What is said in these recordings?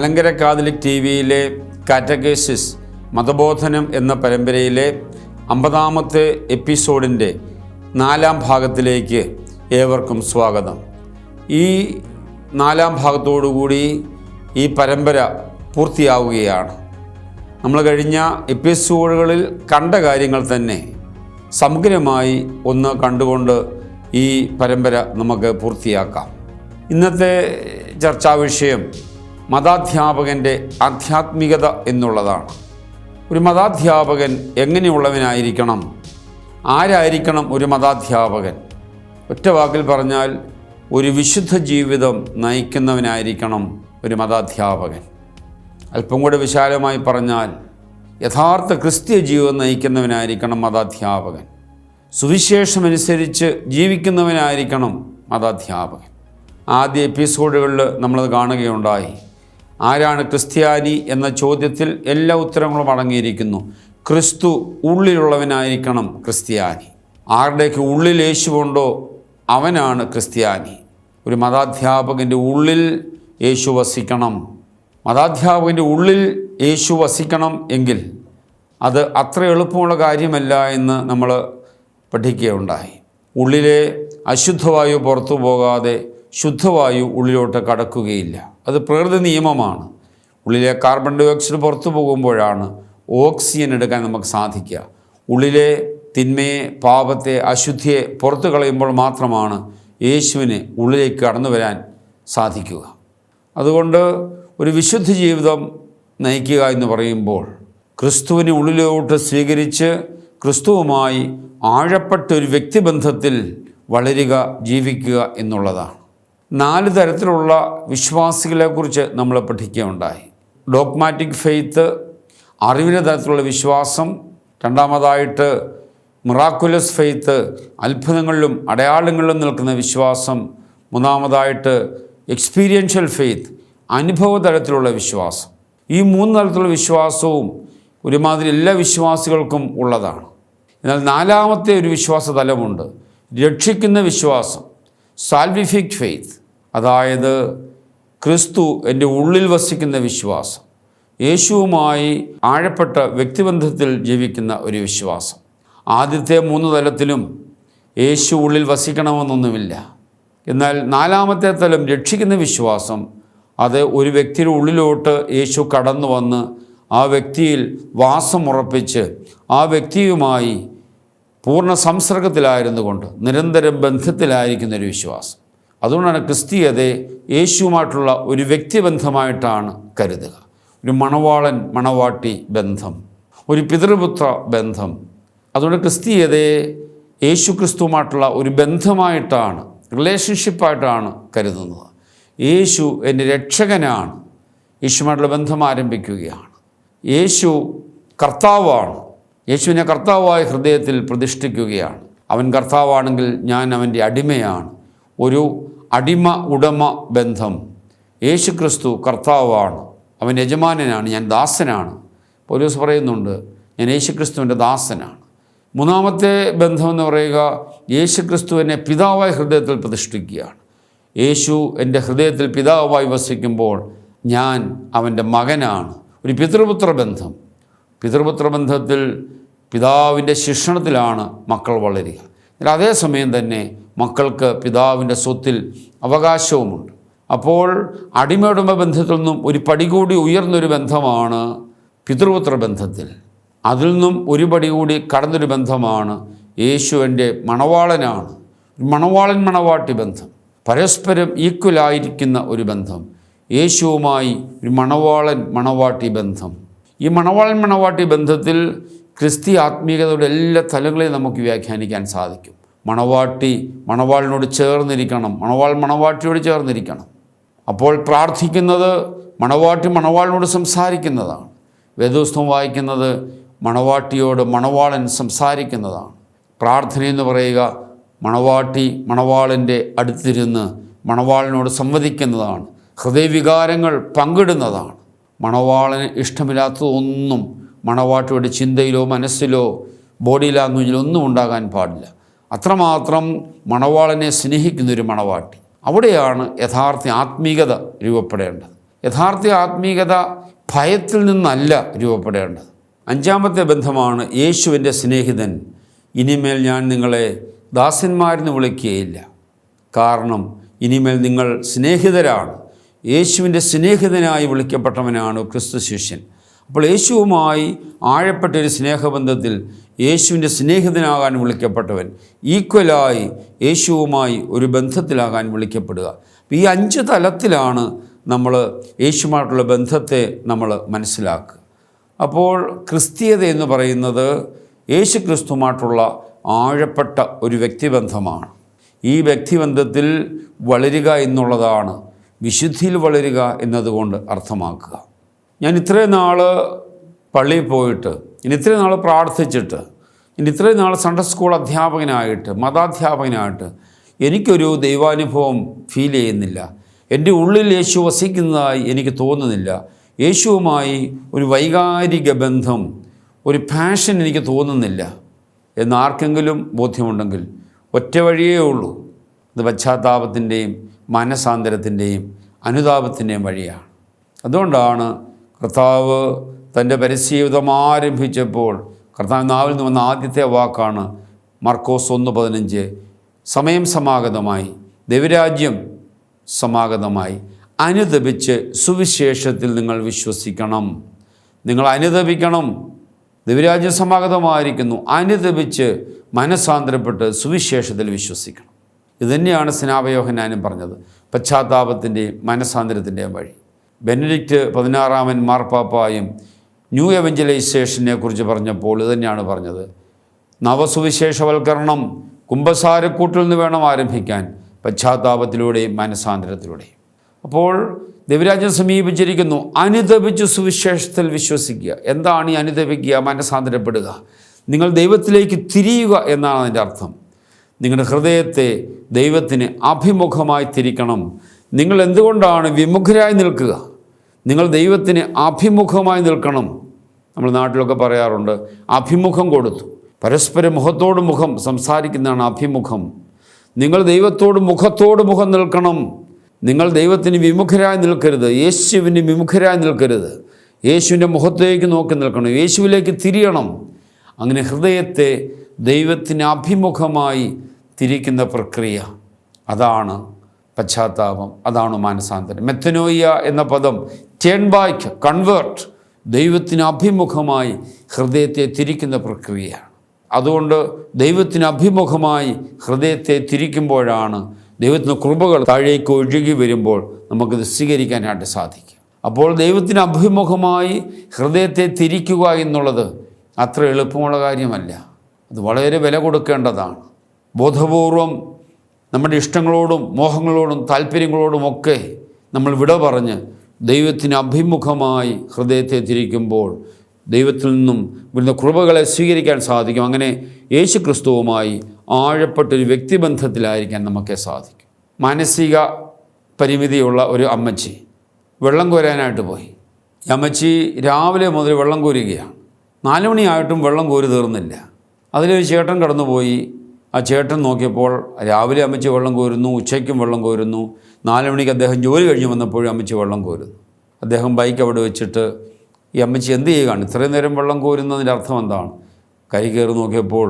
Malankara Catholic ടിവിയിലെ കാറ്റഗേസിസ് മതബോധനം എന്ന പരമ്പരയിലെ 50-ാമത്തെ എപ്പിസോഡിൻ്റെ 4-ാം ഭാഗത്തിലേക്ക് ഏവർക്കും സ്വാഗതം. ഈ 4-ാം ഭാഗത്തോടുകൂടി ഈ പരമ്പര പൂർത്തിയാവുകയാണ്. നമ്മൾ കഴിഞ്ഞ എപ്പിസോഡുകളിൽ കണ്ട കാര്യങ്ങൾ തന്നെ സമഗ്രമായി ഒന്ന് കണ്ടുകൊണ്ട് ഈ പരമ്പര നമുക്ക് പൂർത്തിയാക്കാം. ഇന്നത്തെ ചർച്ചാ വിഷയം മതാധ്യാപകൻ്റെ ആധ്യാത്മികത എന്നുള്ളതാണ്. ഒരു മതാധ്യാപകൻ എങ്ങനെയുള്ളവനായിരിക്കണം? ആരായിരിക്കണം ഒരു മതാധ്യാപകൻ? ഒറ്റ വാക്കിൽ പറഞ്ഞാൽ ഒരു വിശുദ്ധ ജീവിതം നയിക്കുന്നവനായിരിക്കണം ഒരു മതാധ്യാപകൻ. അല്പം കൂടെ വിശാലമായി പറഞ്ഞാൽ യഥാർത്ഥ ക്രിസ്തീയ ജീവിതം നയിക്കുന്നവനായിരിക്കണം മതാധ്യാപകൻ. സുവിശേഷമനുസരിച്ച് ജീവിക്കുന്നവനായിരിക്കണം മതാധ്യാപകൻ. ആദ്യ എപ്പിസോഡുകളിൽ നമ്മളത് കാണുകയുണ്ടായി. ആരാണ് ക്രിസ്ത്യാനി എന്ന ചോദ്യത്തിൽ എല്ലാ ഉത്തരങ്ങളും അടങ്ങിയിരിക്കുന്നു. ക്രിസ്തു ഉള്ളിലുള്ളവനായിരിക്കണം ക്രിസ്ത്യാനി. ആരുടെയൊക്കെ ഉള്ളിൽ യേശുവുണ്ടോ അവനാണ് ക്രിസ്ത്യാനി. ഒരു മതാധ്യാപകൻ്റെ ഉള്ളിൽ യേശു വസിക്കണം. മതാധ്യാപകൻ്റെ ഉള്ളിൽ യേശു വസിക്കണം എങ്കിൽ അത് അത്ര എളുപ്പമുള്ള കാര്യമല്ല എന്ന് നമ്മൾ പഠിക്കുകയുണ്ടായി. ഉള്ളിലെ അശുദ്ധവായു പുറത്തു പോകാതെ ശുദ്ധവായു ഉള്ളിലോട്ട് കടക്കുകയില്ല. അത് പ്രകൃതി നിയമമാണ്. ഉള്ളിലെ കാർബൺ ഡൈ ഓക്സൈഡ് പുറത്തു പോകുമ്പോഴാണ് ഓക്സിജൻ എടുക്കാൻ നമുക്ക് സാധിക്കുക. ഉള്ളിലെ തിന്മയെ, പാപത്തെ, അശുദ്ധിയെ പുറത്തു കളയുമ്പോൾ മാത്രമാണ് യേശുവിന് ഉള്ളിലേക്ക് കടന്നു വരാൻ സാധിക്കുക. അതുകൊണ്ട് ഒരു വിശുദ്ധ ജീവിതം നയിക്കുക എന്ന് പറയുമ്പോൾ ക്രിസ്തുവിനെ ഉള്ളിലോട്ട് സ്വീകരിച്ച് ക്രിസ്തുവുമായി ആഴപ്പെട്ട ഒരു വ്യക്തിബന്ധത്തിൽ വളരുക, ജീവിക്കുക എന്നുള്ളതാണ്. 4 തരത്തിലുള്ള വിശ്വാസികളെക്കുറിച്ച് നമ്മൾ പഠിക്കുകയുണ്ടായി. ഡോഗ്മാറ്റിക് ഫെയ്ത്ത്, അറിവിൻ്റെ തരത്തിലുള്ള വിശ്വാസം. രണ്ടാമതായിട്ട് മിറാക്കുലസ് ഫെയ്ത്ത്, അത്ഭുതങ്ങളിലും അടയാളങ്ങളിലും നിൽക്കുന്ന വിശ്വാസം. മൂന്നാമതായിട്ട് എക്സ്പീരിയൻഷ്യൽ ഫെയ്ത്ത്, അനുഭവ തലത്തിലുള്ള വിശ്വാസം. ഈ 3 തരത്തിലുള്ള വിശ്വാസവും ഒരുമാതിരി എല്ലാ വിശ്വാസികൾക്കും ഉള്ളതാണ്. എന്നാൽ 4-ാമത്തെ ഒരു വിശ്വാസ തലമുണ്ട്, രക്ഷിക്കുന്ന വിശ്വാസം, സാൽവിഫിക് ഫെയ്ത്ത്. അതായത് ക്രിസ്തു എൻ്റെ ഉള്ളിൽ വസിക്കുന്ന വിശ്വാസം, യേശുവുമായി ആഴപ്പെട്ട വ്യക്തിബന്ധത്തിൽ ജീവിക്കുന്ന ഒരു വിശ്വാസം. ആദ്യത്തെ 3 തലത്തിലും യേശു ഉള്ളിൽ വസിക്കണമെന്നൊന്നുമില്ല. എന്നാൽ 4-ാമത്തെ തലം രക്ഷിക്കുന്ന വിശ്വാസം, അത് ഒരു വ്യക്തിയുടെ ഉള്ളിലോട്ട് യേശു കടന്നു വന്ന് ആ വ്യക്തിയിൽ വാസമുറപ്പിച്ച് ആ വ്യക്തിയുമായി പൂർണ്ണ സംസർഗത്തിലായിരുന്നു കൊണ്ട് നിരന്തരം ബന്ധത്തിലായിരിക്കുന്നൊരു വിശ്വാസം. അതുകൊണ്ടാണ് ക്രിസ്തീയതയെ യേശുവുമായിട്ടുള്ള ഒരു വ്യക്തിബന്ധമായിട്ടാണ് കരുതുക. ഒരു മണവാളൻ മണവാട്ടി ബന്ധം, ഒരു പിതൃപുത്ര ബന്ധം. അതുകൊണ്ട് ക്രിസ്തീയതയെ യേശു ക്രിസ്തുവുമായിട്ടുള്ള ഒരു ബന്ധമായിട്ടാണ്, റിലേഷൻഷിപ്പായിട്ടാണ് കരുതുന്നത്. യേശു എൻ്റെ രക്ഷകനാണ്. യേശുമായിട്ടുള്ള ബന്ധം ആരംഭിക്കുകയാണ്. യേശു കർത്താവാണ്. യേശുവിനെ കർത്താവായ ഹൃദയത്തിൽ പ്രതിഷ്ഠിക്കുകയാണ്. അവൻ കർത്താവാണെങ്കിൽ ഞാൻ അവൻ്റെ അടിമയാണ്. ഒരു അടിമ ഉടമ ബന്ധം. യേശു ക്രിസ്തു കർത്താവാണ്, അവൻ യജമാനനാണ്, ഞാൻ ദാസനാണ്. പൗലോസ് പറയുന്നുണ്ട്, ഞാൻ യേശു ക്രിസ്തുവിൻ്റെ ദാസനാണ്. 3-ാമത്തെ ബന്ധം എന്ന് പറയുക, യേശു ക്രിസ്തുവിനെ പിതാവായ ഹൃദയത്തിൽ പ്രതിഷ്ഠിക്കുകയാണ്. യേശു എൻ്റെ ഹൃദയത്തിൽ പിതാവായി വസിക്കുമ്പോൾ ഞാൻ അവൻ്റെ മകനാണ്. ഒരു പിതൃപുത്ര ബന്ധം. പിതൃപുത്ര ബന്ധത്തിൽ പിതാവിൻ്റെ ശിക്ഷണത്തിലാണ് മക്കൾ വളരുക. എന്നാൽ അതേസമയം തന്നെ മക്കൾക്ക് പിതാവിൻ്റെ സ്വത്തിൽ അവകാശവുമുണ്ട്. അപ്പോൾ അടിമയുടമ ബന്ധത്തിൽ നിന്നും ഒരു പടി കൂടി ഉയർന്നൊരു ബന്ധമാണ് പിതൃപുത്ര ബന്ധത്തിൽ. അതിൽ നിന്നും ഒരു പടി കൂടി കടന്നൊരു ബന്ധമാണ് യേശു എൻ്റെ മണവാളനാണ്. മണവാളൻ മണവാട്ടി ബന്ധം, പരസ്പരം ഈക്വലായിരിക്കുന്ന ഒരു ബന്ധം. യേശുവുമായി ഒരു മണവാളൻ മണവാട്ടി ബന്ധം. ഈ മണവാളൻ മണവാട്ടി ബന്ധത്തിൽ ക്രിസ്തീയ ആത്മീയതയുടെ എല്ലാ തലങ്ങളെയും നമുക്ക് വ്യാഖ്യാനിക്കാൻ സാധിക്കും. മണവാട്ടി മണവാളിനോട് ചേർന്നിരിക്കണം, മണവാൾ മണവാട്ടിയോട് ചേർന്നിരിക്കണം. അപ്പോൾ പ്രാർത്ഥിക്കുന്നത് മണവാട്ടി മണവാളിനോട് സംസാരിക്കുന്നതാണ്. വേദപുസ്തകം വായിക്കുന്നത് മണവാട്ടിയോട് മണവാളൻ സംസാരിക്കുന്നതാണ്. പ്രാർത്ഥനയെന്ന് പറയുക മണവാട്ടി മണവാളൻ്റെ അടുത്തിരുന്ന് മണവാളിനോട് സംവദിക്കുന്നതാണ്. ഹൃദയവികാരങ്ങൾ പങ്കിടുന്നതാണ്. മണവാളന് ഇഷ്ടമില്ലാത്തതൊന്നും മണവാട്ടിയുടെ ചിന്തയിലോ മനസ്സിലോ ബോഡി ലാംഗ്വേജിലോ ഒന്നും ഉണ്ടാകാൻ പാടില്ല. അത്രമാത്രം മണവാളനെ സ്നേഹിക്കുന്നൊരു മണവാട്ടി. അവിടെയാണ് യഥാർത്ഥ ആത്മീയത രൂപപ്പെടേണ്ടത്. യഥാർത്ഥ ആത്മീയത ഭയത്തിൽ നിന്നല്ല രൂപപ്പെടേണ്ടത്. 5-ാമത്തെ ബന്ധമാണ് യേശുവിൻ്റെ സ്നേഹിതൻ. ഇനിമേൽ ഞാൻ നിങ്ങളെ ദാസന്മാരെന്ന് വിളിക്കുകയില്ല, കാരണം ഇനിമേൽ നിങ്ങൾ സ്നേഹിതരാണ്. യേശുവിൻ്റെ സ്നേഹിതനായി വിളിക്കപ്പെട്ടവനാണ് ക്രിസ്തു ശിഷ്യൻ. അപ്പോൾ യേശുവുമായി ആഴപ്പെട്ടൊരു സ്നേഹബന്ധത്തിൽ യേശുവിൻ്റെ സ്നേഹിതനാകാൻ വിളിക്കപ്പെട്ടവൻ ഈക്വലായി യേശുവുമായി ഒരു ബന്ധത്തിലാകാൻ വിളിക്കപ്പെടുക. ഈ 5 തലത്തിലാണ് നമ്മൾ യേശുവുമായിട്ടുള്ള ബന്ധത്തെ നമ്മൾ മനസ്സിലാക്കുക. അപ്പോൾ ക്രിസ്തീയത എന്ന് പറയുന്നത് യേശു ക്രിസ്തുവുമായിട്ടുള്ള ആഴപ്പെട്ട ഒരു വ്യക്തിബന്ധമാണ്. ഈ വ്യക്തിബന്ധത്തിൽ വളരുക എന്നുള്ളതാണ് വിശുദ്ധിയിൽ വളരുക എന്നതുകൊണ്ട് അർത്ഥമാക്കുക. ഞാൻ ഇത്രയും നാൾ പള്ളിയിൽ പോയിട്ട്, ഇനി ഇത്രയും നാൾ പ്രാർത്ഥിച്ചിട്ട്, ഇനി ഇത്രയും നാൾ സൺഡേ സ്കൂൾ അധ്യാപകനായിട്ട്, മതാധ്യാപകനായിട്ട് എനിക്കൊരു ദൈവാനുഭവം ഫീൽ ചെയ്യുന്നില്ല. എൻ്റെ ഉള്ളിൽ യേശു വസിക്കുന്നതായി എനിക്ക് തോന്നുന്നില്ല. യേശുവുമായി ഒരു വൈകാരിക ബന്ധം, ഒരു പാഷൻ എനിക്ക് തോന്നുന്നില്ല എന്നാർക്കെങ്കിലും ബോധ്യമുണ്ടെങ്കിൽ ഒറ്റ വഴിയേ ഉള്ളൂ. അത് പശ്ചാത്താപത്തിൻ്റെയും മാനസാന്തരത്തിൻ്റെയും അനുതാപത്തിൻ്റെയും വഴിയാണ്. അതുകൊണ്ടാണ് കർത്താവ് തൻ്റെ പരിജീവിതം ആരംഭിച്ചപ്പോൾ കർത്താവ് നാവിൽ നിന്ന് വന്ന ആദ്യത്തെ വാക്കാണ് മർക്കോസ് 1:15, സമയം സമാഗതമായി, ദൈവരാജ്യം സമാഗതമായി, അനുതപിച്ച് സുവിശേഷത്തിൽ നിങ്ങൾ വിശ്വസിക്കണം. നിങ്ങൾ അനുതപിക്കണം. ദൈവരാജ്യം സമാഗതമായിരിക്കുന്നു. അനുതപിച്ച് മനസാന്തരപ്പെട്ട് സുവിശേഷത്തിൽ വിശ്വസിക്കണം. ഇതുതന്നെയാണ് സ്നാപക യോഹന്നാനും പറഞ്ഞത്, പശ്ചാത്താപത്തിൻ്റെയും മനസാന്തരത്തിൻ്റെയും വഴി. ബെനഡിക്റ്റ് 16 മാർപ്പാപ്പായും ന്യൂ എവഞ്ചലൈസേഷനെ കുറിച്ച് പറഞ്ഞപ്പോൾ ഇതുതന്നെയാണ് പറഞ്ഞത്. നവസുവിശേഷവൽക്കരണം കുമ്പസാരക്കൂട്ടിൽ നിന്ന് വേണം ആരംഭിക്കാൻ, പശ്ചാത്താപത്തിലൂടെയും മനസാന്തരത്തിലൂടെയും. അപ്പോൾ ദൈവരാജ്യം സമീപിച്ചിരിക്കുന്നു. അനുതപിച്ച് സുവിശേഷത്തിൽ വിശ്വസിക്കുക. എന്താണ് ഈ അനുതപിക്കുക? മനസാന്തരപ്പെടുക. നിങ്ങൾ ദൈവത്തിലേക്ക് തിരിയുക എന്നാണ് അതിൻ്റെ അർത്ഥം. നിങ്ങളുടെ ഹൃദയത്തെ ദൈവത്തിന് അഭിമുഖമായി തിരിക്കണം. നിങ്ങൾ എന്തുകൊണ്ടാണ് വിമുഖരായി നിൽക്കുക? നിങ്ങൾ ദൈവത്തിന് അഭിമുഖമായി നിൽക്കണം. നമ്മൾ നാട്ടിലൊക്കെ പറയാറുണ്ട്, അഭിമുഖം കൊടുത്തു. പരസ്പരം മുഖത്തോട് മുഖം സംസാരിക്കുന്നതാണ് അഭിമുഖം. നിങ്ങൾ ദൈവത്തോട് മുഖത്തോട് മുഖം നിൽക്കണം. നിങ്ങൾ ദൈവത്തിന് വിമുഖരായി നിൽക്കരുത്, യേശുവിന് വിമുഖരായി നിൽക്കരുത്. യേശുവിൻ്റെ മുഖത്തേക്ക് നോക്കി നിൽക്കണം, യേശുവിലേക്ക് തിരിയണം. അങ്ങനെ ഹൃദയത്തെ ദൈവത്തിന് അഭിമുഖമായി തിരിക്കുന്ന പ്രക്രിയ, അതാണ് പശ്ചാത്താപം, അതാണ് മാനസാന്തരം. മെത്തനോയ്യ എന്ന പദം ടേൺ ബാക്ക്, കൺവേർട്ട്, ദൈവത്തിന് അഭിമുഖമായി ഹൃദയത്തെ തിരിക്കുന്ന പ്രക്രിയയാണ്. അതുകൊണ്ട് ദൈവത്തിന് അഭിമുഖമായി ഹൃദയത്തെ തിരിക്കുമ്പോഴാണ് ദൈവത്തിന് കൃപകൾ താഴേക്ക് ഒഴുകി വരുമ്പോൾ നമുക്കിത് സ്വീകരിക്കാനായിട്ട് സാധിക്കും. അപ്പോൾ ദൈവത്തിന് അഭിമുഖമായി ഹൃദയത്തെ തിരിക്കുക എന്നുള്ളത് അത്ര എളുപ്പമുള്ള കാര്യമല്ല. അത് വളരെ വില കൊടുക്കേണ്ടതാണ്. ബോധപൂർവം നമ്മുടെ ഇഷ്ടങ്ങളോടും മോഹങ്ങളോടും താല്പര്യങ്ങളോടുമൊക്കെ നമ്മൾ വിട പറഞ്ഞ് ദൈവത്തിന് അഭിമുഖമായി ഹൃദയത്തെ തിരിക്കുമ്പോൾ ദൈവത്തിൽ നിന്നും വരുന്ന കൃപകളെ സ്വീകരിക്കാൻ സാധിക്കും. അങ്ങനെ യേശു ക്രിസ്തുവുമായി ആഴപ്പെട്ടൊരു വ്യക്തിബന്ധത്തിലായിരിക്കാൻ നമുക്ക് സാധിക്കും. മാനസിക പരിമിതിയുള്ള ഒരു അമ്മച്ചി വെള്ളം കോരാനായിട്ട് പോയി. ഈ അമ്മച്ചി രാവിലെ മുതൽ വെള്ളം കോരുകയാണ്. 4 മണിയായിട്ടും വെള്ളം കോരി തീർന്നില്ല. അതിലൊരു ചേട്ടൻ കടന്നുപോയി. ആ ചേട്ടൻ നോക്കിയപ്പോൾ രാവിലെ അമ്മച്ചി വെള്ളം കോരുന്നു, ഉച്ചയ്ക്കും വെള്ളം കോരുന്നു. 4 മണിക്ക് അദ്ദേഹം ജോലി കഴിഞ്ഞ് വന്നപ്പോഴും അമ്മച്ചി വെള്ളം കോരുന്നു. അദ്ദേഹം ബൈക്ക് അവിടെ വെച്ചിട്ട് ഈ അമ്മച്ചി എന്ത് ചെയ്യുകയാണ്? ഇത്രയും നേരം വെള്ളം കോരുന്നതിൻ്റെ അർത്ഥം എന്താണ്? കൈ കയറി നോക്കിയപ്പോൾ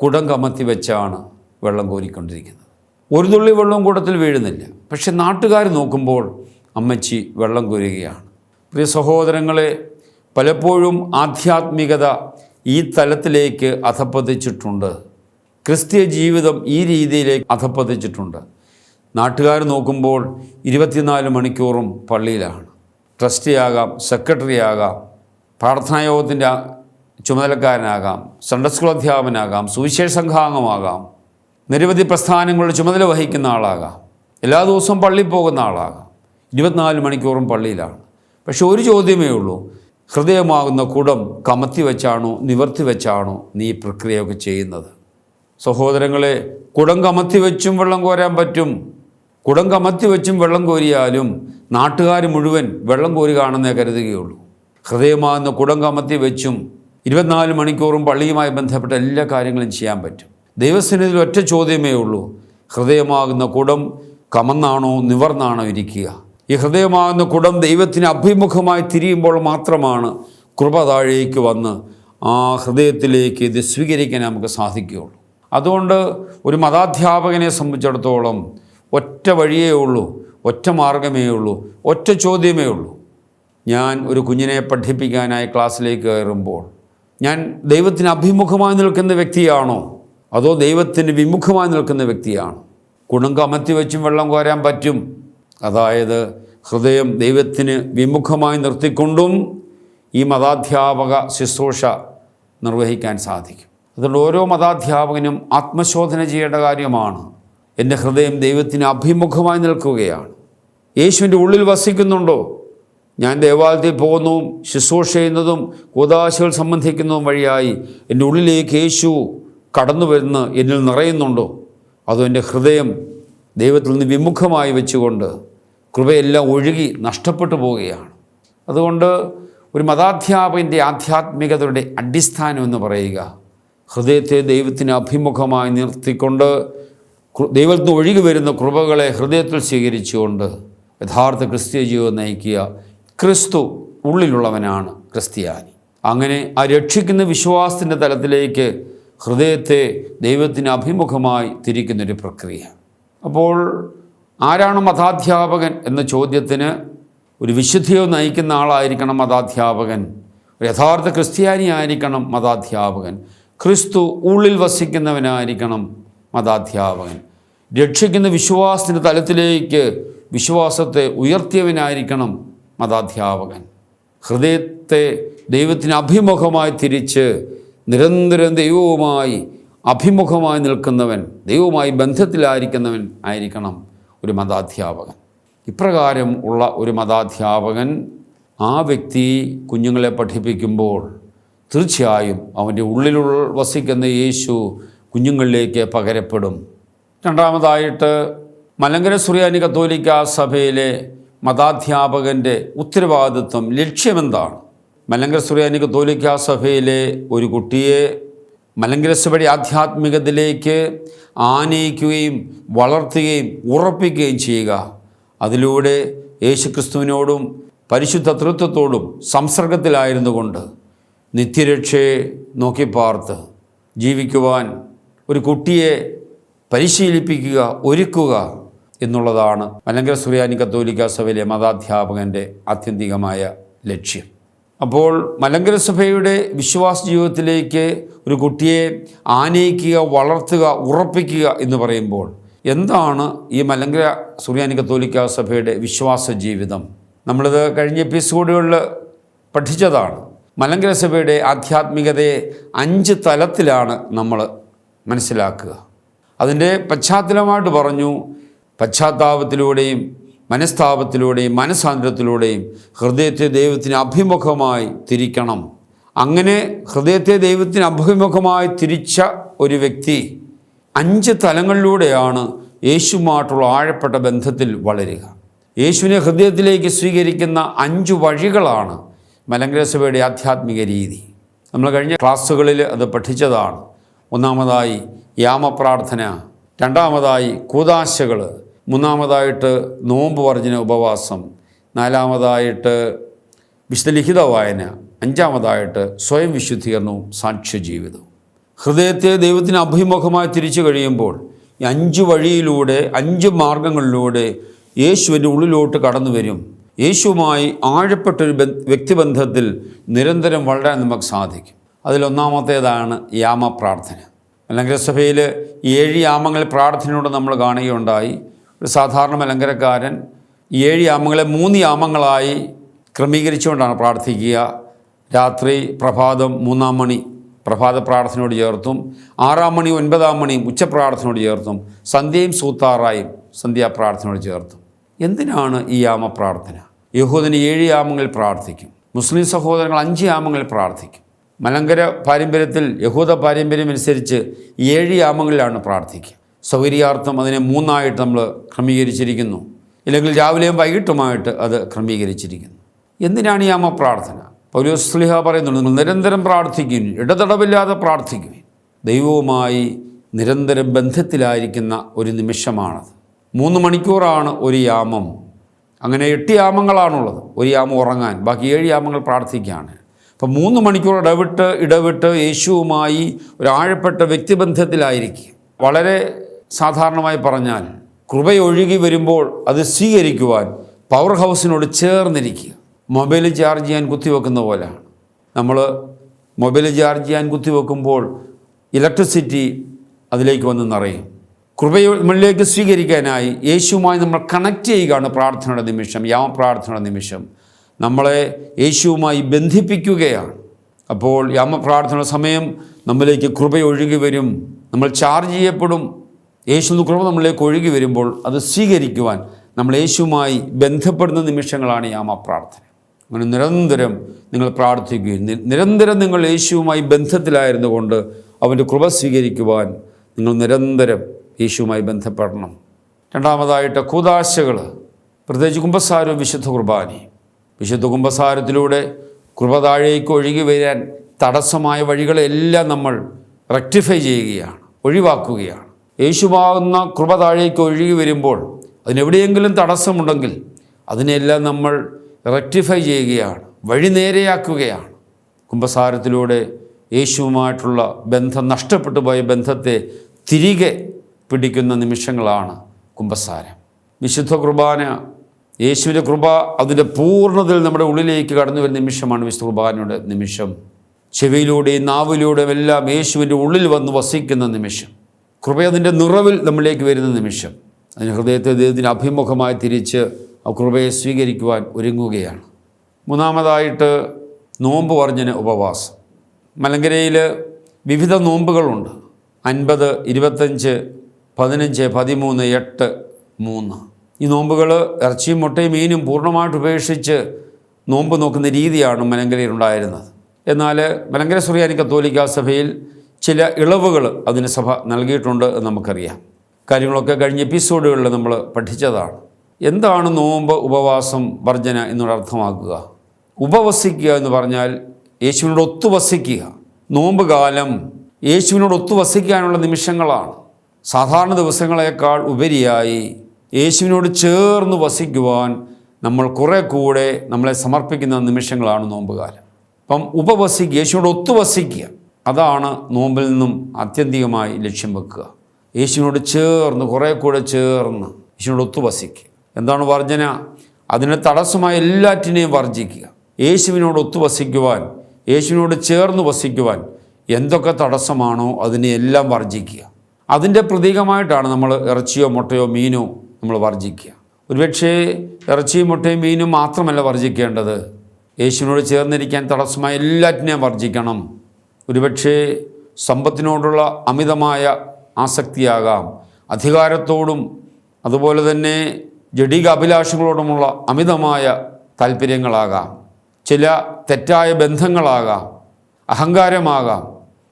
കുടം കമത്തി വെച്ചാണ് വെള്ളം കോരിക്കൊണ്ടിരിക്കുന്നത്. ഒരു തുള്ളി വെള്ളവും കുടത്തിൽ വീഴുന്നില്ല. പക്ഷെ നാട്ടുകാർ നോക്കുമ്പോൾ അമ്മച്ചി വെള്ളം കോരുകയാണ്. പ്രിയ സഹോദരങ്ങളെ, പലപ്പോഴും ആധ്യാത്മികത ഈ തലത്തിലേക്ക് അധപ്പതിച്ചിട്ടുണ്ട്. ക്രിസ്തീയ ജീവിതം ഈ രീതിയിലേക്ക് അധപ്പതിച്ചിട്ടുണ്ട്. നാട്ടുകാർ നോക്കുമ്പോൾ 24 മണിക്കൂറും പള്ളിയിലാണ്. ട്രസ്റ്റിയാകാം, സെക്രട്ടറി ആകാം, പ്രാർത്ഥനായോഗത്തിൻ്റെ ചുമതലക്കാരനാകാം, സൺഡേ സ്കൂൾ അധ്യാപകനാകാം, സുവിശേഷ സംഘാംഗമാകാം, നിരവധി പ്രസ്ഥാനങ്ങളുടെ ചുമതല വഹിക്കുന്ന ആളാകാം, എല്ലാ ദിവസവും പള്ളിയിൽ പോകുന്ന ആളാകാം. 24 മണിക്കൂറും പള്ളിയിലാണ്. പക്ഷെ ഒരു ചോദ്യമേ ഉള്ളൂ, ഹൃദയമാകുന്ന കുടം കമത്തി വെച്ചാണോ നിവർത്തി വെച്ചാണോ നീ ഈ പ്രക്രിയയൊക്കെ ചെയ്യുന്നത്? സഹോദരങ്ങളെ, കുടം കമത്തി വെച്ചും വെള്ളം കോരാൻ പറ്റും. കുടം കമത്തി വെച്ചും വെള്ളം കോരിയാലും നാട്ടുകാർ മുഴുവൻ വെള്ളം കോരി കാണുന്നേ കരുതുകയുള്ളൂ. ഹൃദയമാകുന്ന കുടം കമത്തി വെച്ചും 24 മണിക്കൂറും പള്ളിയുമായി ബന്ധപ്പെട്ട എല്ലാ കാര്യങ്ങളും ചെയ്യാൻ പറ്റും. ദൈവസന്നിധിയിൽ ഒറ്റ ചോദ്യമേ ഉള്ളൂ, ഹൃദയമാകുന്ന കുടം കമന്നാണോ നിവർന്നാണോ ഇരിക്കുക? ഈ ഹൃദയമാകുന്ന കുടം ദൈവത്തിന് അഭിമുഖമായി തിരിയുമ്പോൾ മാത്രമാണ് കൃപ താഴേക്ക് വന്ന് ആ ഹൃദയത്തിലേക്ക് ഇത് സ്വീകരിക്കാൻ നമുക്ക് സാധിക്കുകയുള്ളൂ. അതുകൊണ്ട് ഒരു മതാധ്യാപകനെ സംബന്ധിച്ചിടത്തോളം ഒറ്റ വഴിയേ ഉള്ളൂ, ഒറ്റ മാർഗമേ ഉള്ളൂ, ഒറ്റ ചോദ്യമേ ഉള്ളൂ. ഞാൻ ഒരു കുഞ്ഞിനെ പഠിപ്പിക്കാനായി ക്ലാസ്സിലേക്ക് കയറുമ്പോൾ ഞാൻ ദൈവത്തിന് അഭിമുഖമായി നിൽക്കുന്ന വ്യക്തിയാണോ അതോ ദൈവത്തിന് വിമുഖമായി നിൽക്കുന്ന വ്യക്തിയാണോ? കുടം കമത്തി വെച്ചും വെള്ളം കോരാൻ പറ്റും. അതായത് ഹൃദയം ദൈവത്തിന് വിമുഖമായി നിർത്തിക്കൊണ്ടും ഈ മതാധ്യാപക ശുശ്രൂഷ നിർവഹിക്കാൻ സാധിക്കും. അതുകൊണ്ട് ഓരോ മതാധ്യാപകനും ആത്മശോധന ചെയ്യേണ്ട കാര്യമാണ്. എൻ്റെ ഹൃദയം ദൈവത്തിന് അഭിമുഖമായി നിൽക്കുകയാണ്. യേശുവിൻ്റെ ഉള്ളിൽ വസിക്കുന്നുണ്ടോ? ഞാൻ ദേവാലയത്തിൽ പോകുന്നതും ശുശ്രൂഷ ചെയ്യുന്നതും കൂദാശകൾ സംബന്ധിക്കുന്നതും വഴിയായി എൻ്റെ ഉള്ളിലേക്ക് യേശു കടന്നു വരുന്ന എന്നിൽ നിറയുന്നുണ്ടോ? അതോ എൻ്റെ ഹൃദയം ദൈവത്തിൽ നിന്ന് വിമുഖമായി വെച്ചുകൊണ്ട് കൃപയെല്ലാം ഒഴുകി നഷ്ടപ്പെട്ടു പോവുകയാണ്? അതുകൊണ്ട് ഒരു മതാധ്യാപകൻ്റെ ആധ്യാത്മികതയുടെ അടിസ്ഥാനം എന്ന് പറയുക ഹൃദയത്തെ ദൈവത്തിന് അഭിമുഖമായി നിർത്തിക്കൊണ്ട് ദൈവത്തിന് ഒഴുകി വരുന്ന കൃപകളെ ഹൃദയത്തിൽ സ്വീകരിച്ചുകൊണ്ട് യഥാർത്ഥ ക്രിസ്തീയ ജീവിതം നയിക്കുക. ക്രിസ്തു ഉള്ളിലുള്ളവനാണ് ക്രിസ്ത്യാനി. അങ്ങനെ ആ രക്ഷിക്കുന്ന വിശ്വാസത്തിൻ്റെ തലത്തിലേക്ക് ഹൃദയത്തെ ദൈവത്തിന് അഭിമുഖമായി തിരിക്കുന്നൊരു പ്രക്രിയ. അപ്പോൾ ആരാണ് മതാധ്യാപകൻ എന്ന ചോദ്യത്തിന് ഒരു വിശുദ്ധിയോ നയിക്കുന്ന ആളായിരിക്കണം മതാധ്യാപകൻ. ഒരു യഥാർത്ഥ ക്രിസ്ത്യാനി ആയിരിക്കണം മതാധ്യാപകൻ. ക്രിസ്തു ഉള്ളിൽ വസിക്കുന്നവനായിരിക്കണം മതാധ്യാപകൻ. രക്ഷിക്കുന്ന വിശ്വാസത്തിൻ്റെ തലത്തിലേക്ക് വിശ്വാസത്തെ ഉയർത്തിയവനായിരിക്കണം മതാധ്യാപകൻ. ഹൃദയത്തെ ദൈവത്തിന് അഭിമുഖമായി തിരിച്ച് നിരന്തരം ദൈവവുമായി അഭിമുഖമായി നിൽക്കുന്നവൻ, ദൈവവുമായി ബന്ധത്തിലായിരിക്കുന്നവൻ ആയിരിക്കണം ഒരു മതാധ്യാപകൻ. ഇപ്രകാരം ഉള്ള ഒരു മതാധ്യാപകൻ ആ വ്യക്തി കുഞ്ഞുങ്ങളെ പഠിപ്പിക്കുമ്പോൾ തീർച്ചയായും അവൻ്റെ ഉള്ളിൽ വസിക്കുന്ന യേശു കുഞ്ഞുങ്ങളിലേക്ക് പകരപ്പെടും. രണ്ടാമതായിട്ട് മലങ്കര സുറിയാനി കത്തോലിക്ക സഭയിലെ മതാധ്യാപകൻ്റെ ഉത്തരവാദിത്വം, ലക്ഷ്യമെന്താണ്? മലങ്കര സുറിയാനി കത്തോലിക്ക സഭയിലെ ഒരു കുട്ടിയെ മലങ്കര സഭയുടെ ആധ്യാത്മികതയിലേക്ക് ആനയിക്കുകയും വളർത്തുകയും ഉറപ്പിക്കുകയും ചെയ്യുക. അതിലൂടെ യേശുക്രിസ്തുവിനോടും പരിശുദ്ധ തൃത്വത്തോടും സംസർഗത്തിലായിരുന്നു കൊണ്ട് നിത്യരക്ഷയെ നോക്കിപ്പാർത്ത് ജീവിക്കുവാൻ ഒരു കുട്ടിയെ പരിശീലിപ്പിക്കുക, ഒരുക്കുക എന്നുള്ളതാണ് മലങ്കര സുറിയാനി കത്തോലിക്ക സഭയിലെ മതാധ്യാപകൻ്റെ ആത്യന്തികമായ ലക്ഷ്യം. അപ്പോൾ മലങ്കര സഭയുടെ വിശ്വാസ ജീവിതത്തിലേക്ക് ഒരു കുട്ടിയെ ആനയിക്കുക, വളർത്തുക, ഉറപ്പിക്കുക എന്ന് പറയുമ്പോൾ എന്താണ് ഈ മലങ്കര സുറിയാനി കത്തോലിക്ക സഭയുടെ വിശ്വാസ ജീവിതം? നമ്മളിത് കഴിഞ്ഞ എപ്പിസോഡുകളിൽ പഠിച്ചതാണ്. മലങ്കര സഭയുടെ ആധ്യാത്മികതയെ 5 തലത്തിലാണ് നമ്മൾ മനസ്സിലാക്കുക. അതിൻ്റെ പശ്ചാത്തലമായിട്ട് പറഞ്ഞു, പശ്ചാത്താപത്തിലൂടെയും മനസ്താപത്തിലൂടെയും മനസാന്തരത്തിലൂടെയും ഹൃദയത്തെ ദൈവത്തിന് അഭിമുഖമായി തിരിക്കണം. അങ്ങനെ ഹൃദയത്തെ ദൈവത്തിന് അഭിമുഖമായി തിരിച്ച ഒരു വ്യക്തി 5 തലങ്ങളിലൂടെയാണ് യേശുവുമായിട്ടുള്ള ആഴപ്പെട്ട ബന്ധത്തിൽ വളരുക. യേശുവിനെ ഹൃദയത്തിലേക്ക് സ്വീകരിക്കുന്ന 5 വഴികളാണ് മലങ്കര സഭയുടെ ആധ്യാത്മിക രീതി. നമ്മൾ കഴിഞ്ഞ ക്ലാസ്സുകളിൽ അത് പഠിച്ചതാണ്. ഒന്നാമതായി യാമപ്രാർത്ഥന, രണ്ടാമതായി കൂദാശകൾ, മൂന്നാമതായിട്ട് നോമ്പ് വർജന ഉപവാസം, നാലാമതായിട്ട് വിശുദ്ധ ലിഖിത വായന, അഞ്ചാമതായിട്ട് സ്വയം വിശുദ്ധീകരണവും സാക്ഷ്യജീവിതവും. ഹൃദയത്തെ ദൈവത്തിന് അഭിമുഖമായി തിരിച്ചു കഴിയുമ്പോൾ ഈ 5 വഴിയിലൂടെ 5 മാർഗങ്ങളിലൂടെ യേശുവിൻ്റെ ഉള്ളിലോട്ട് കടന്നു വരും. യേശുവുമായി ആഴപ്പെട്ടൊരു വ്യക്തിബന്ധത്തിൽ നിരന്തരം വളരാൻ നമുക്ക് സാധിക്കും. അതിലൊന്നാമത്തേതാണ് യാമപ്രാർത്ഥന. മലങ്കര സഭയിൽ 7 യാമങ്ങൾ പ്രാർത്ഥനയോടെ നമ്മൾ കാണുകയുണ്ടായി. ഒരു സാധാരണ മലങ്കരക്കാരൻ 7 യാമങ്ങളെ 3 യാമങ്ങളായി ക്രമീകരിച്ചുകൊണ്ടാണ് പ്രാർത്ഥിക്കുക. രാത്രി പ്രഭാതം 3-ാം മണി പ്രഭാത പ്രാർത്ഥനയോട് ചേർത്തും 6-ാം മണി 9-ാം മണിയും ഉച്ചപ്രാർത്ഥനയോട് ചേർത്തും സന്ധ്യയും സൂത്താറായും സന്ധ്യാപ്രാർത്ഥനയോട് ചേർത്തും. എന്തിനാണ് ഈ യാമപ്രാർത്ഥന? യഹൂദന് 7 യാമങ്ങളിൽ പ്രാർത്ഥിക്കും, മുസ്ലിം സഹോദരങ്ങൾ 5 യാമങ്ങളിൽ പ്രാർത്ഥിക്കും. മലങ്കര പാരമ്പര്യത്തിൽ യഹൂദ പാരമ്പര്യം അനുസരിച്ച് 7 യാമങ്ങളിലാണ് പ്രാർത്ഥിക്കുക. സൗകര്യാർത്ഥം അതിനെ 3ആയിട്ട് നമ്മൾ ക്രമീകരിച്ചിരിക്കുന്നു, ഇല്ലെങ്കിൽ രാവിലെയും വൈകിട്ടുമായിട്ട് അത് ക്രമീകരിച്ചിരിക്കുന്നു. എന്തിനാണ് ഈ യാമപ്രാർത്ഥന? പൗലോസ് ശ്ലീഹ പറയുന്നുണ്ട്, നിങ്ങൾ നിരന്തരം പ്രാർത്ഥിക്കുവിൻ, ഇടതടവില്ലാതെ പ്രാർത്ഥിക്കുവിൻ. ദൈവവുമായി നിരന്തരം ബന്ധത്തിലായിരിക്കുന്ന ഒരു നിമിഷമാണത്. 3 മണിക്കൂറാണ് ഒരു യാമം. അങ്ങനെ 8 യാമങ്ങളാണുള്ളത്. ഒരു യാമം ഉറങ്ങാൻ, ബാക്കി 7 യാമങ്ങൾ പ്രാർത്ഥിക്കുകയാണ്. അപ്പം 3 മണിക്കൂർ ഇടവിട്ട് യേശുവുമായി ഒരു ആഴപ്പെട്ട വ്യക്തിബന്ധത്തിലായിരിക്കുക. വളരെ സാധാരണമായി പറഞ്ഞാൽ കൃപയൊഴുകി വരുമ്പോൾ അത് സ്വീകരിക്കുവാൻ പവർ ഹൗസിനോട് ചേർന്നിരിക്കുക. മൊബൈൽ ചാർജ് ചെയ്യാൻ കുത്തിവെക്കുന്ന പോലെയാണ്. നമ്മൾ മൊബൈൽ ചാർജ് ചെയ്യാൻ കുത്തിവെക്കുമ്പോൾ ഇലക്ട്രിസിറ്റി അതിലേക്ക് വന്ന് നിറയും. കൃപയെ നമ്മളിലേക്ക് സ്വീകരിക്കാനായി യേശുവുമായി നമ്മൾ കണക്ട് ചെയ്യുകയാണ് പ്രാർത്ഥനയുടെ നിമിഷം, യാമപ്രാർത്ഥനയുടെ നിമിഷം. നമ്മളെ യേശുവുമായി ബന്ധിപ്പിക്കുകയാണ്. അപ്പോൾ യാമപ്രാർത്ഥനയുടെ സമയം നമ്മിലേക്ക് കൃപയൊഴുകി വരും, നമ്മൾ ചാർജ് ചെയ്യപ്പെടും. യേശുവിൻ്റെ കൃപ നമ്മളിലേക്ക് ഒഴുകി വരുമ്പോൾ അത് സ്വീകരിക്കുവാൻ നമ്മൾ യേശുവുമായി ബന്ധപ്പെടുന്ന നിമിഷങ്ങളാണ് യാമപ്രാർത്ഥന. അങ്ങനെ നിരന്തരം നിങ്ങൾ പ്രാർത്ഥിക്കുകയും നിരന്തരം നിങ്ങൾ യേശുവുമായി ബന്ധത്തിലായിരുന്നു കൊണ്ട് അവൻ്റെ കൃപ സ്വീകരിക്കുവാൻ നിങ്ങൾ നിരന്തരം യേശുവുമായി ബന്ധപ്പെടണം. രണ്ടാമതായിട്ട് കൂദാശകൾ, പ്രത്യേകിച്ച് കുമ്പസാരവും വിശുദ്ധ കുർബാനയും. വിശുദ്ധ കുമ്പസാരത്തിലൂടെ കൃപ താഴേക്ക് ഒഴുകി വരാൻ തടസ്സമായ വഴികളെല്ലാം നമ്മൾ റെക്ടിഫൈ ചെയ്യുകയാണ്, ഒഴിവാക്കുകയാണ്. യേശുവാകുന്ന കൃപ താഴേക്ക് ഒഴുകി വരുമ്പോൾ അതിനെവിടെയെങ്കിലും തടസ്സമുണ്ടെങ്കിൽ അതിനെല്ലാം നമ്മൾ റെക്ടിഫൈ ചെയ്യുകയാണ്, വഴി നേരെയാക്കുകയാണ്. കുമ്പസാരത്തിലൂടെ യേശുവുമായിട്ടുള്ള ബന്ധം, നഷ്ടപ്പെട്ടു പോയ ബന്ധത്തെ തിരികെ പിടിക്കുന്ന നിമിഷങ്ങളാണ് കുമ്പസാരം. വിശുദ്ധ കുർബാന, യേശുവിൻ്റെ കൃപ അതിൻ്റെ പൂർണ്ണതയിൽ നമ്മുടെ ഉള്ളിലേക്ക് കടന്നു വരുന്ന നിമിഷമാണ് വിശുദ്ധ കുർബാനയുടെ നിമിഷം. ചെവിയിലൂടെയും നാവിലൂടെയും എല്ലാം യേശുവിൻ്റെ ഉള്ളിൽ വന്ന് വസിക്കുന്ന നിമിഷം. കൃപ അതിൻ്റെ നിറവിൽ നമ്മളിലേക്ക് വരുന്ന നിമിഷം. അതിന് ഹൃദയത്തെ ദൈവത്തിന് അഭിമുഖമായി തിരിച്ച് ആ കൃപയെ സ്വീകരിക്കുവാൻ ഒരുങ്ങുകയാണ്. മൂന്നാമതായിട്ട് നോമ്പ് വർജന ഉപവാസം. മലങ്കരയിൽ വിവിധ നോമ്പുകളുണ്ട്. 50, 25, 15, 13, 8, 3. ഈ നോമ്പുകൾ ഇറച്ചിയും മുട്ടയും മീനും പൂർണ്ണമായിട്ട് ഉപേക്ഷിച്ച് നോമ്പ് നോക്കുന്ന രീതിയാണ് മലങ്കരയിൽ ഉണ്ടായിരുന്നത്. എന്നാൽ മലങ്കര സുറിയാനി കത്തോലിക്കാ സഭയിൽ ചില ഇളവുകൾ അതിന് സഭ നൽകിയിട്ടുണ്ട് എന്ന് നമുക്കറിയാം. കാര്യങ്ങളൊക്കെ കഴിഞ്ഞ എപ്പിസോഡുകളിൽ നമ്മൾ പഠിച്ചതാണ്. എന്താണ് നോമ്പ്, ഉപവാസം, വർജന എന്നുള്ള അർത്ഥമാക്കുക? ഉപവസിക്കുക എന്ന് പറഞ്ഞാൽ യേശുവിനോട് ഒത്തുവസിക്കുക. നോമ്പ് കാലം യേശുവിനോട് ഒത്തുവസിക്കാനുള്ള നിമിഷങ്ങളാണ്. സാധാരണ ദിവസങ്ങളെക്കാൾ ഉപരിയായി യേശുവിനോട് ചേർന്ന് വസിക്കുവാൻ നമ്മൾ കുറേ കൂടെ നമ്മളെ സമർപ്പിക്കുന്ന നിമിഷങ്ങളാണ് നോമ്പ് കാലം. അപ്പം ഉപവസിക്കുക, യേശുവിനോട് ഒത്തുവസിക്കുക, അതാണ് നോമ്പിൽ നിന്നും ആത്യന്തികമായി ലക്ഷ്യം വെക്കുക. യേശുവിനോട് ചേർന്ന്, കുറേ കൂടെ ചേർന്ന് യേശുവിനോട് ഒത്തുവസിക്കുക. എന്താണ് വർജന? അതിന് തടസ്സമായ എല്ലാറ്റിനെയും വർജിക്കുക. യേശുവിനോട് ഒത്തുവസിക്കുവാൻ, യേശുവിനോട് ചേർന്ന് വസിക്കുവാൻ എന്തൊക്കെ തടസ്സമാണോ അതിനെയെല്ലാം വർജിക്കുക. അതിൻ്റെ പ്രതീകമായിട്ടാണ് നമ്മൾ ഇറച്ചിയോ മുട്ടയോ മീനോ നമ്മൾ വർജിക്കുക. ഒരുപക്ഷേ ഇറച്ചിയും മുട്ടയും മീനും മാത്രമല്ല വർജിക്കേണ്ടത്, യേശുവിനോട് ചേർന്നിരിക്കാൻ തടസ്സമായ എല്ലാറ്റിനെയും വർജിക്കണം. ഒരുപക്ഷേ സമ്പത്തിനോടുള്ള അമിതമായ ആസക്തിയാകാം, അധികാരത്തോടും അതുപോലെ തന്നെ ജഡിക അഭിലാഷങ്ങളോടുമുള്ള അമിതമായ താല്പര്യങ്ങളാകാം, ചില തെറ്റായ ബന്ധങ്ങളാകാം, അഹങ്കാരമാകാം,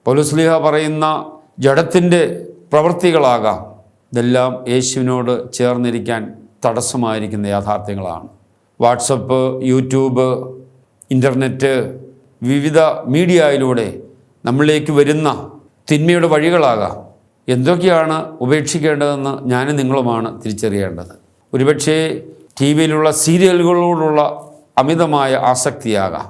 പൗലോസ് പറയുന്ന ജഡത്തിൻ്റെ പ്രവൃത്തികളാകാം. ഇതെല്ലാം യേശുവിനോട് ചേർന്നിരിക്കാൻ തടസ്സമായിരിക്കുന്ന യാഥാർത്ഥ്യങ്ങളാണ്. വാട്സപ്പ്, യൂട്യൂബ്, ഇൻ്റർനെറ്റ്, വിവിധ മീഡിയയിലൂടെ നമ്മളിലേക്ക് വരുന്ന തിന്മയുടെ വഴികളാകാം. എന്തൊക്കെയാണ് ഉപേക്ഷിക്കേണ്ടതെന്ന് ഞാനും നിങ്ങളുമാണ് തിരിച്ചറിയേണ്ടത്. ഒരുപക്ഷേ ടി വിയിലുള്ള സീരിയലുകളോടുള്ള അമിതമായ ആസക്തിയാകാം.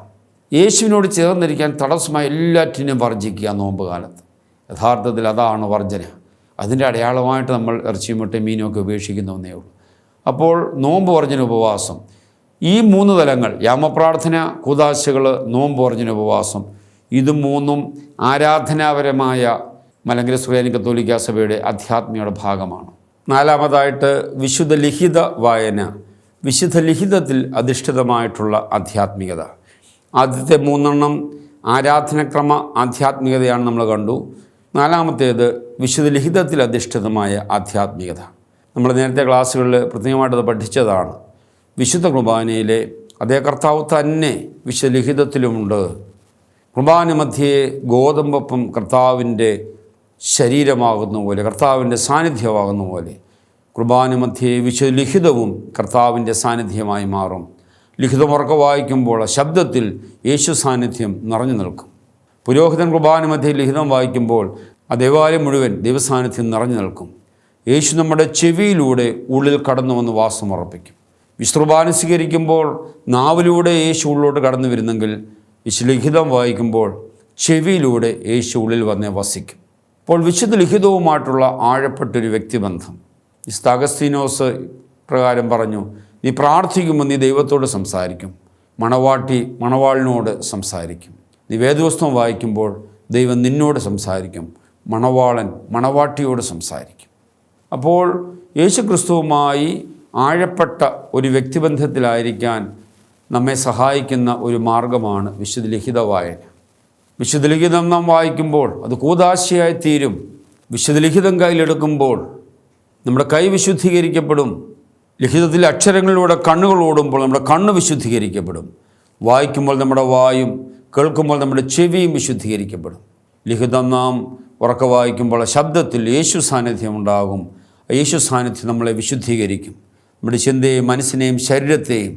യേശുവിനോട് ചേർന്നിരിക്കാൻ തടസ്സമായ എല്ലാറ്റിനെയും വർജിക്കുക നോമ്പ് കാലത്ത്. യഥാർത്ഥത്തിൽ അതാണ് വർജന. അതിൻ്റെ അടയാളമായിട്ട് നമ്മൾ ഇറച്ചിയും മുട്ടയും മീനും ഒക്കെ ഉപേക്ഷിക്കുന്നേ ഉള്ളൂ. അപ്പോൾ നോമ്പ് വർജന, ഉപവാസം, ഈ 3 തലങ്ങൾ, യാമപ്രാർത്ഥന, കൂദാശകൾ, നോമ്പ് വർജന, ഉപവാസം, ഇത് 3ഉം ആരാധനാപരമായ മലങ്കര സുറിയാനി കത്തോലിക്കാ സഭയുടെ ആധ്യാത്മികയുടെ ഭാഗമാണ്. നാലാമതായിട്ട് വിശുദ്ധ ലിഖിത വായന, വിശുദ്ധ ലിഖിതത്തിൽ അധിഷ്ഠിതമായിട്ടുള്ള ആധ്യാത്മികത. ആദ്യത്തെ 3 ആരാധനക്രമ ആധ്യാത്മികതയാണ് നമ്മൾ കണ്ടു. നാലാമത്തേത് വിശുദ്ധ ലിഖിതത്തിൽ അധിഷ്ഠിതമായ ആധ്യാത്മികത. നമ്മൾ നേരത്തെ ക്ലാസ്സുകളിൽ പ്രത്യേകമായിട്ടത് പഠിച്ചതാണ്. വിശുദ്ധ കുർബാനയിലെ അതേ കർത്താവ് തന്നെ വിശുദ്ധ ലിഖിതത്തിലുമുണ്ട്. കുർബാന മധ്യേ ഗോതമ്പപ്പം കർത്താവിൻ്റെ ശരീരമാകുന്ന പോലെ, കർത്താവിൻ്റെ സാന്നിധ്യമാകുന്ന പോലെ, കുർബാന മധ്യേ വിശുദ്ധ ലിഖിതവും കർത്താവിൻ്റെ സാന്നിധ്യമായി മാറും. ലിഖിതമുറക്കെ വായിക്കുമ്പോൾ ശബ്ദത്തിൽ യേശു സാന്നിധ്യം നിറഞ്ഞു നിൽക്കും. പുരോഹിതൻ കുർബാന മധ്യേ ലിഖിതം വായിക്കുമ്പോൾ ആ ദേവാലയം മുഴുവൻ ദൈവസാന്നിധ്യം നിറഞ്ഞു നിൽക്കും. യേശു നമ്മുടെ ചെവിയിലൂടെ ഉള്ളിൽ കടന്നു വന്ന് വാസമുറപ്പിക്കും. വിശ്രുബാന സ്വീകരിക്കുമ്പോൾ നാവിലൂടെ യേശു ഉള്ളിലോട്ട് കടന്നു വരുന്നെങ്കിൽ വിശുദ്ധ ലിഖിതം വായിക്കുമ്പോൾ ചെവിയിലൂടെ യേശു ഉള്ളിൽ വന്ന് വസിക്കും. അപ്പോൾ വിശുദ്ധ ലിഖിതവുമായിട്ടുള്ള ആഴപ്പെട്ടൊരു വ്യക്തിബന്ധം. വിശുദ്ധ അഗസ്തീനോസ് പ്രകാരം പറഞ്ഞു, നീ പ്രാർത്ഥിക്കുമ്പോൾ നീ ദൈവത്തോട് സംസാരിക്കും, മണവാട്ടി മണവാളിനോട് സംസാരിക്കും. നീ വേദപുസ്തകം വായിക്കുമ്പോൾ ദൈവം നിന്നോട് സംസാരിക്കും, മണവാളൻ മണവാട്ടിയോട് സംസാരിക്കും. അപ്പോൾ യേശുക്രിസ്തുവുമായി ആഴപ്പെട്ട ഒരു വ്യക്തിബന്ധത്തിലായിരിക്കാൻ നമ്മെ സഹായിക്കുന്ന ഒരു മാർഗമാണ് വിശുദ്ധ ലിഖിത വായന. വിശുദ്ധ ലിഖിതം നാം വായിക്കുമ്പോൾ അത് കൂദാശയായി തീരും. വിശുദ്ധ ലിഖിതം കയ്യിലെടുക്കുമ്പോൾ നമ്മുടെ കൈ വിശുദ്ധീകരിക്കപ്പെടും. ലിഖിതത്തിലെ അക്ഷരങ്ങളിലൂടെ കണ്ണുകൾ ഓടുമ്പോൾ നമ്മുടെ കണ്ണ് വിശുദ്ധീകരിക്കപ്പെടും. വായിക്കുമ്പോൾ നമ്മുടെ വായും, കേൾക്കുമ്പോൾ നമ്മുടെ ചെവിയും വിശുദ്ധീകരിക്കപ്പെടും. ലിഖിതം നാം ഉറക്കെ വായിക്കുമ്പോൾ ശബ്ദത്തിൽ യേശു സാന്നിധ്യം ഉണ്ടാകും. യേശു സാന്നിധ്യം നമ്മളെ വിശുദ്ധീകരിക്കും. നമ്മുടെ ചിന്തയെയും മനസ്സിനെയും ശരീരത്തെയും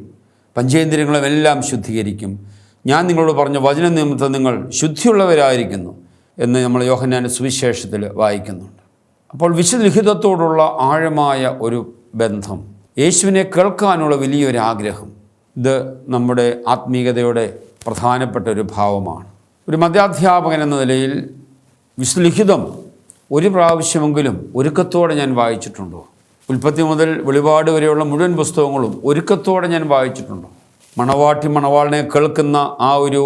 പഞ്ചേന്ദ്രിയങ്ങളും എല്ലാം ശുദ്ധീകരിക്കും. ഞാൻ നിങ്ങളോട് പറഞ്ഞ വചന നിമിത്തം നിങ്ങൾ ശുദ്ധിയുള്ളവരായിരിക്കുന്നു എന്ന് നമ്മൾ യോഹന്നാന്റെ സുവിശേഷത്തിൽ വായിക്കുന്നുണ്ട്. അപ്പോൾ വിശുദ്ധ ലിഖിതത്തോടുള്ള ആഴമായ ഒരു ബന്ധം, യേശുവിനെ കേൾക്കാനുള്ള വലിയൊരു ആഗ്രഹം, ഇത് നമ്മുടെ ആത്മീയതയുടെ പ്രധാനപ്പെട്ട ഒരു ഭാവമാണ്. ഒരു മധ്യാധ്യാപകൻ എന്ന നിലയിൽ വിശുദ്ധ ലിഖിതം ഒരു പ്രാവശ്യമെങ്കിലും ഒരുക്കത്തോടെ ഞാൻ വായിച്ചിട്ടുണ്ടോ? ഉൽപ്പത്തി മുതൽ വെളിപാട് വരെയുള്ള മുഴുവൻ പുസ്തകങ്ങളും ഒരുക്കത്തോടെ ഞാൻ വായിച്ചിട്ടുണ്ടോ? മണവാട്ടി മണവാളിനെ കേൾക്കുന്ന ആ ഒരു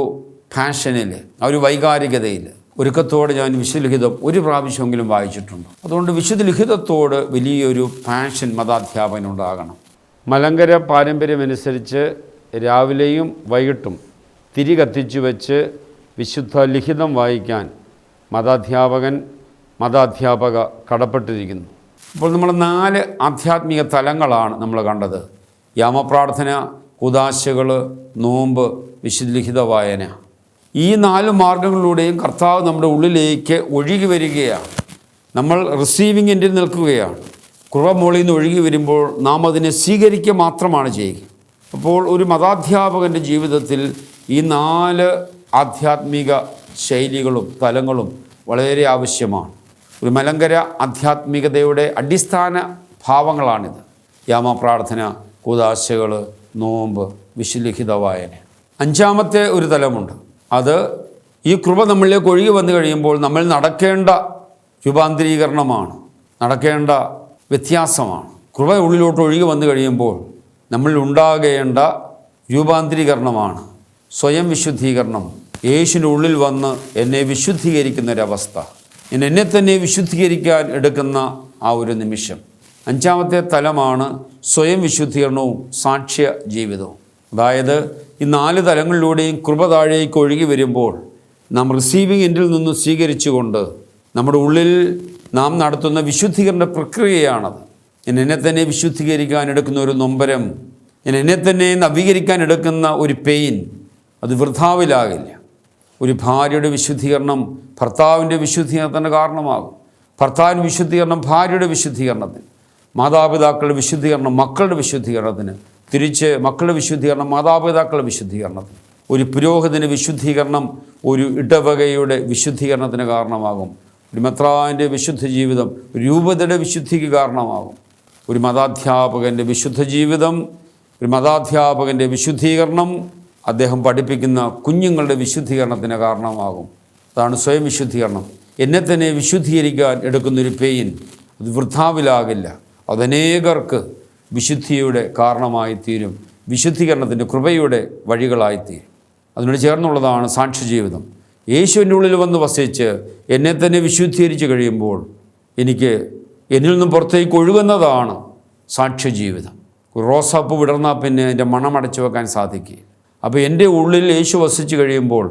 പാഷനിൽ, ആ ഒരു വൈകാരികതയിൽ ഒരുക്കത്തോടെ ഞാൻ വിശുദ്ധ ലിഖിതം ഒരു പ്രാവശ്യമെങ്കിലും വായിച്ചിട്ടുണ്ട്. അതുകൊണ്ട് വിശുദ്ധ ലിഖിതത്തോട് വലിയൊരു പാഷൻ മതാധ്യാപകനുണ്ടാകണം. മലങ്കര പാരമ്പര്യമനുസരിച്ച് രാവിലെയും വൈകിട്ടും തിരി കത്തിച്ചു വെച്ച് വിശുദ്ധ ലിഖിതം വായിക്കാൻ മതാധ്യാപക കടപ്പെട്ടിരിക്കുന്നു. അപ്പോൾ നമ്മൾ 4 ആധ്യാത്മിക തലങ്ങളാണ് നമ്മൾ കണ്ടത്. യാമപ്രാർത്ഥന, കൂദാശകൾ, നോമ്പ്, വിശുദ്ധ ലിഖിത വായന. ഈ 4 മാർഗങ്ങളിലൂടെയും കർത്താവ് നമ്മുടെ ഉള്ളിലേക്ക് ഒഴുകി വരികയാണ്. നമ്മൾ റിസീവിങ് എൻഡിൽ നിൽക്കുകയാണ്. കൃപ മുകളിൽ നിന്ന് ഒഴുകി വരുമ്പോൾ നാം അതിനെ സ്വീകരിക്കുക മാത്രമാണ് ചെയ്യുക. അപ്പോൾ ഒരു മതാധ്യാപകൻ്റെ ജീവിതത്തിൽ ഈ 4 ആധ്യാത്മിക ശൈലികളും തലങ്ങളും വളരെ ആവശ്യമാണ്. ഒരു മലങ്കര ആധ്യാത്മികതയുടെ അടിസ്ഥാന ഭാവങ്ങളാണിത്. യാമപ്രാർത്ഥന, കൂദാശകൾ, നോമ്പ്, വിശുദ്ധ ലിഖിത വായന. 5ാമത്തെ ഒരു തലമുണ്ട്. അത് ഈ കൃപ നമ്മളിലേക്ക് ഒഴുകി വന്നു കഴിയുമ്പോൾ നമ്മൾ നടക്കേണ്ട രൂപാന്തരീകരണമാണ്, നടക്കേണ്ട വ്യത്യാസമാണ്. കൃപ ഉള്ളിലോട്ട് ഒഴുകി വന്നു കഴിയുമ്പോൾ നമ്മൾ ഉണ്ടാകേണ്ട രൂപാന്തരീകരണമാണ്, സ്വയം വിശുദ്ധീകരണം. യേശുവിൻ്റെ ഉള്ളിൽ വന്ന് എന്നെ വിശുദ്ധീകരിക്കുന്നൊരവസ്ഥ, എന്നെ തന്നെ വിശുദ്ധീകരിക്കാൻ എടുക്കുന്ന ആ ഒരു നിമിഷം. 5ാമത്തെ തലമാണ് സ്വയം വിശുദ്ധീകരണവും സാക്ഷ്യ ജീവിതവും. അതായത് ഈ 4 തലങ്ങളിലൂടെയും കൃപ താഴേക്ക് ഒഴുകി വരുമ്പോൾ നാം റിസീവിങ് എൻഡിൽ നിന്ന് സ്വീകരിച്ചുകൊണ്ട് നമ്മുടെ ഉള്ളിൽ നാം നടത്തുന്ന വിശുദ്ധീകരണ പ്രക്രിയയാണത്. എന്നെ തന്നെ വിശുദ്ധീകരിക്കാൻ എടുക്കുന്ന ഒരു നൊമ്പരം, എന്നെ തന്നെ നവീകരിക്കാൻ എടുക്കുന്ന ഒരു പെയിൻ, അത് വൃഥാവിലാകില്ല. ഒരു ഭാര്യയുടെ വിശുദ്ധീകരണം ഭർത്താവിൻ്റെ വിശുദ്ധീകരണത്തിന് കാരണമാകും. ഭർത്താവിൻ്റെ വിശുദ്ധീകരണം ഭാര്യയുടെ വിശുദ്ധീകരണത്തിന്, മാതാപിതാക്കളുടെ വിശുദ്ധീകരണം മക്കളുടെ വിശുദ്ധീകരണത്തിന്, തിരിച്ച് മക്കളുടെ വിശുദ്ധീകരണം മാതാപിതാക്കളുടെ വിശുദ്ധീകരണത്തിന്. ഒരു പുരോഹിതൻ്റെ വിശുദ്ധീകരണം ഒരു ഇടവകയുടെ വിശുദ്ധീകരണത്തിന് കാരണമാകും. ഒരു മെത്രാൻ്റെ വിശുദ്ധ ജീവിതം രൂപതയുടെ വിശുദ്ധിക്ക് കാരണമാകും. ഒരു മതാധ്യാപകൻ്റെ വിശുദ്ധ ജീവിതം, ഒരു മതാധ്യാപകൻ്റെ വിശുദ്ധീകരണം അദ്ദേഹം പഠിപ്പിക്കുന്ന കുഞ്ഞുങ്ങളുടെ വിശുദ്ധീകരണത്തിന് കാരണമാകും. അതാണ് സ്വയം വിശുദ്ധീകരണം. എന്നെ തന്നെ വിശുദ്ധീകരിക്കാൻ എടുക്കുന്നൊരു പെയിൻ, അത് വൃഥാവിലാകില്ല. അതനേകർക്ക് വിശുദ്ധിയുടെ കാരണമായി തീരും, വിശുദ്ധീകരണത്തിൻ്റെ കൃപയുടെ വഴികളായിത്തീരും. അതിനോട് ചേർന്നുള്ളതാണ് സാക്ഷ്യജീവിതം. യേശുവിൻ്റെ ഉള്ളിൽ വന്ന് വസിച്ച് എന്നെ തന്നെ വിശുദ്ധീകരിച്ച് കഴിയുമ്പോൾ എനിക്ക് എന്നിൽ നിന്നും പുറത്തേക്ക് ഒഴുകുന്നതാണ് സാക്ഷ്യജീവിതം. റോസാപ്പൂ വിടർന്നാൽ പിന്നെ എൻ്റെ മണമടച്ചു വെക്കാൻ സാധിക്കുകയില്ല. അപ്പോൾ എൻ്റെ ഉള്ളിൽ യേശു വസിച്ച് കഴിയുമ്പോൾ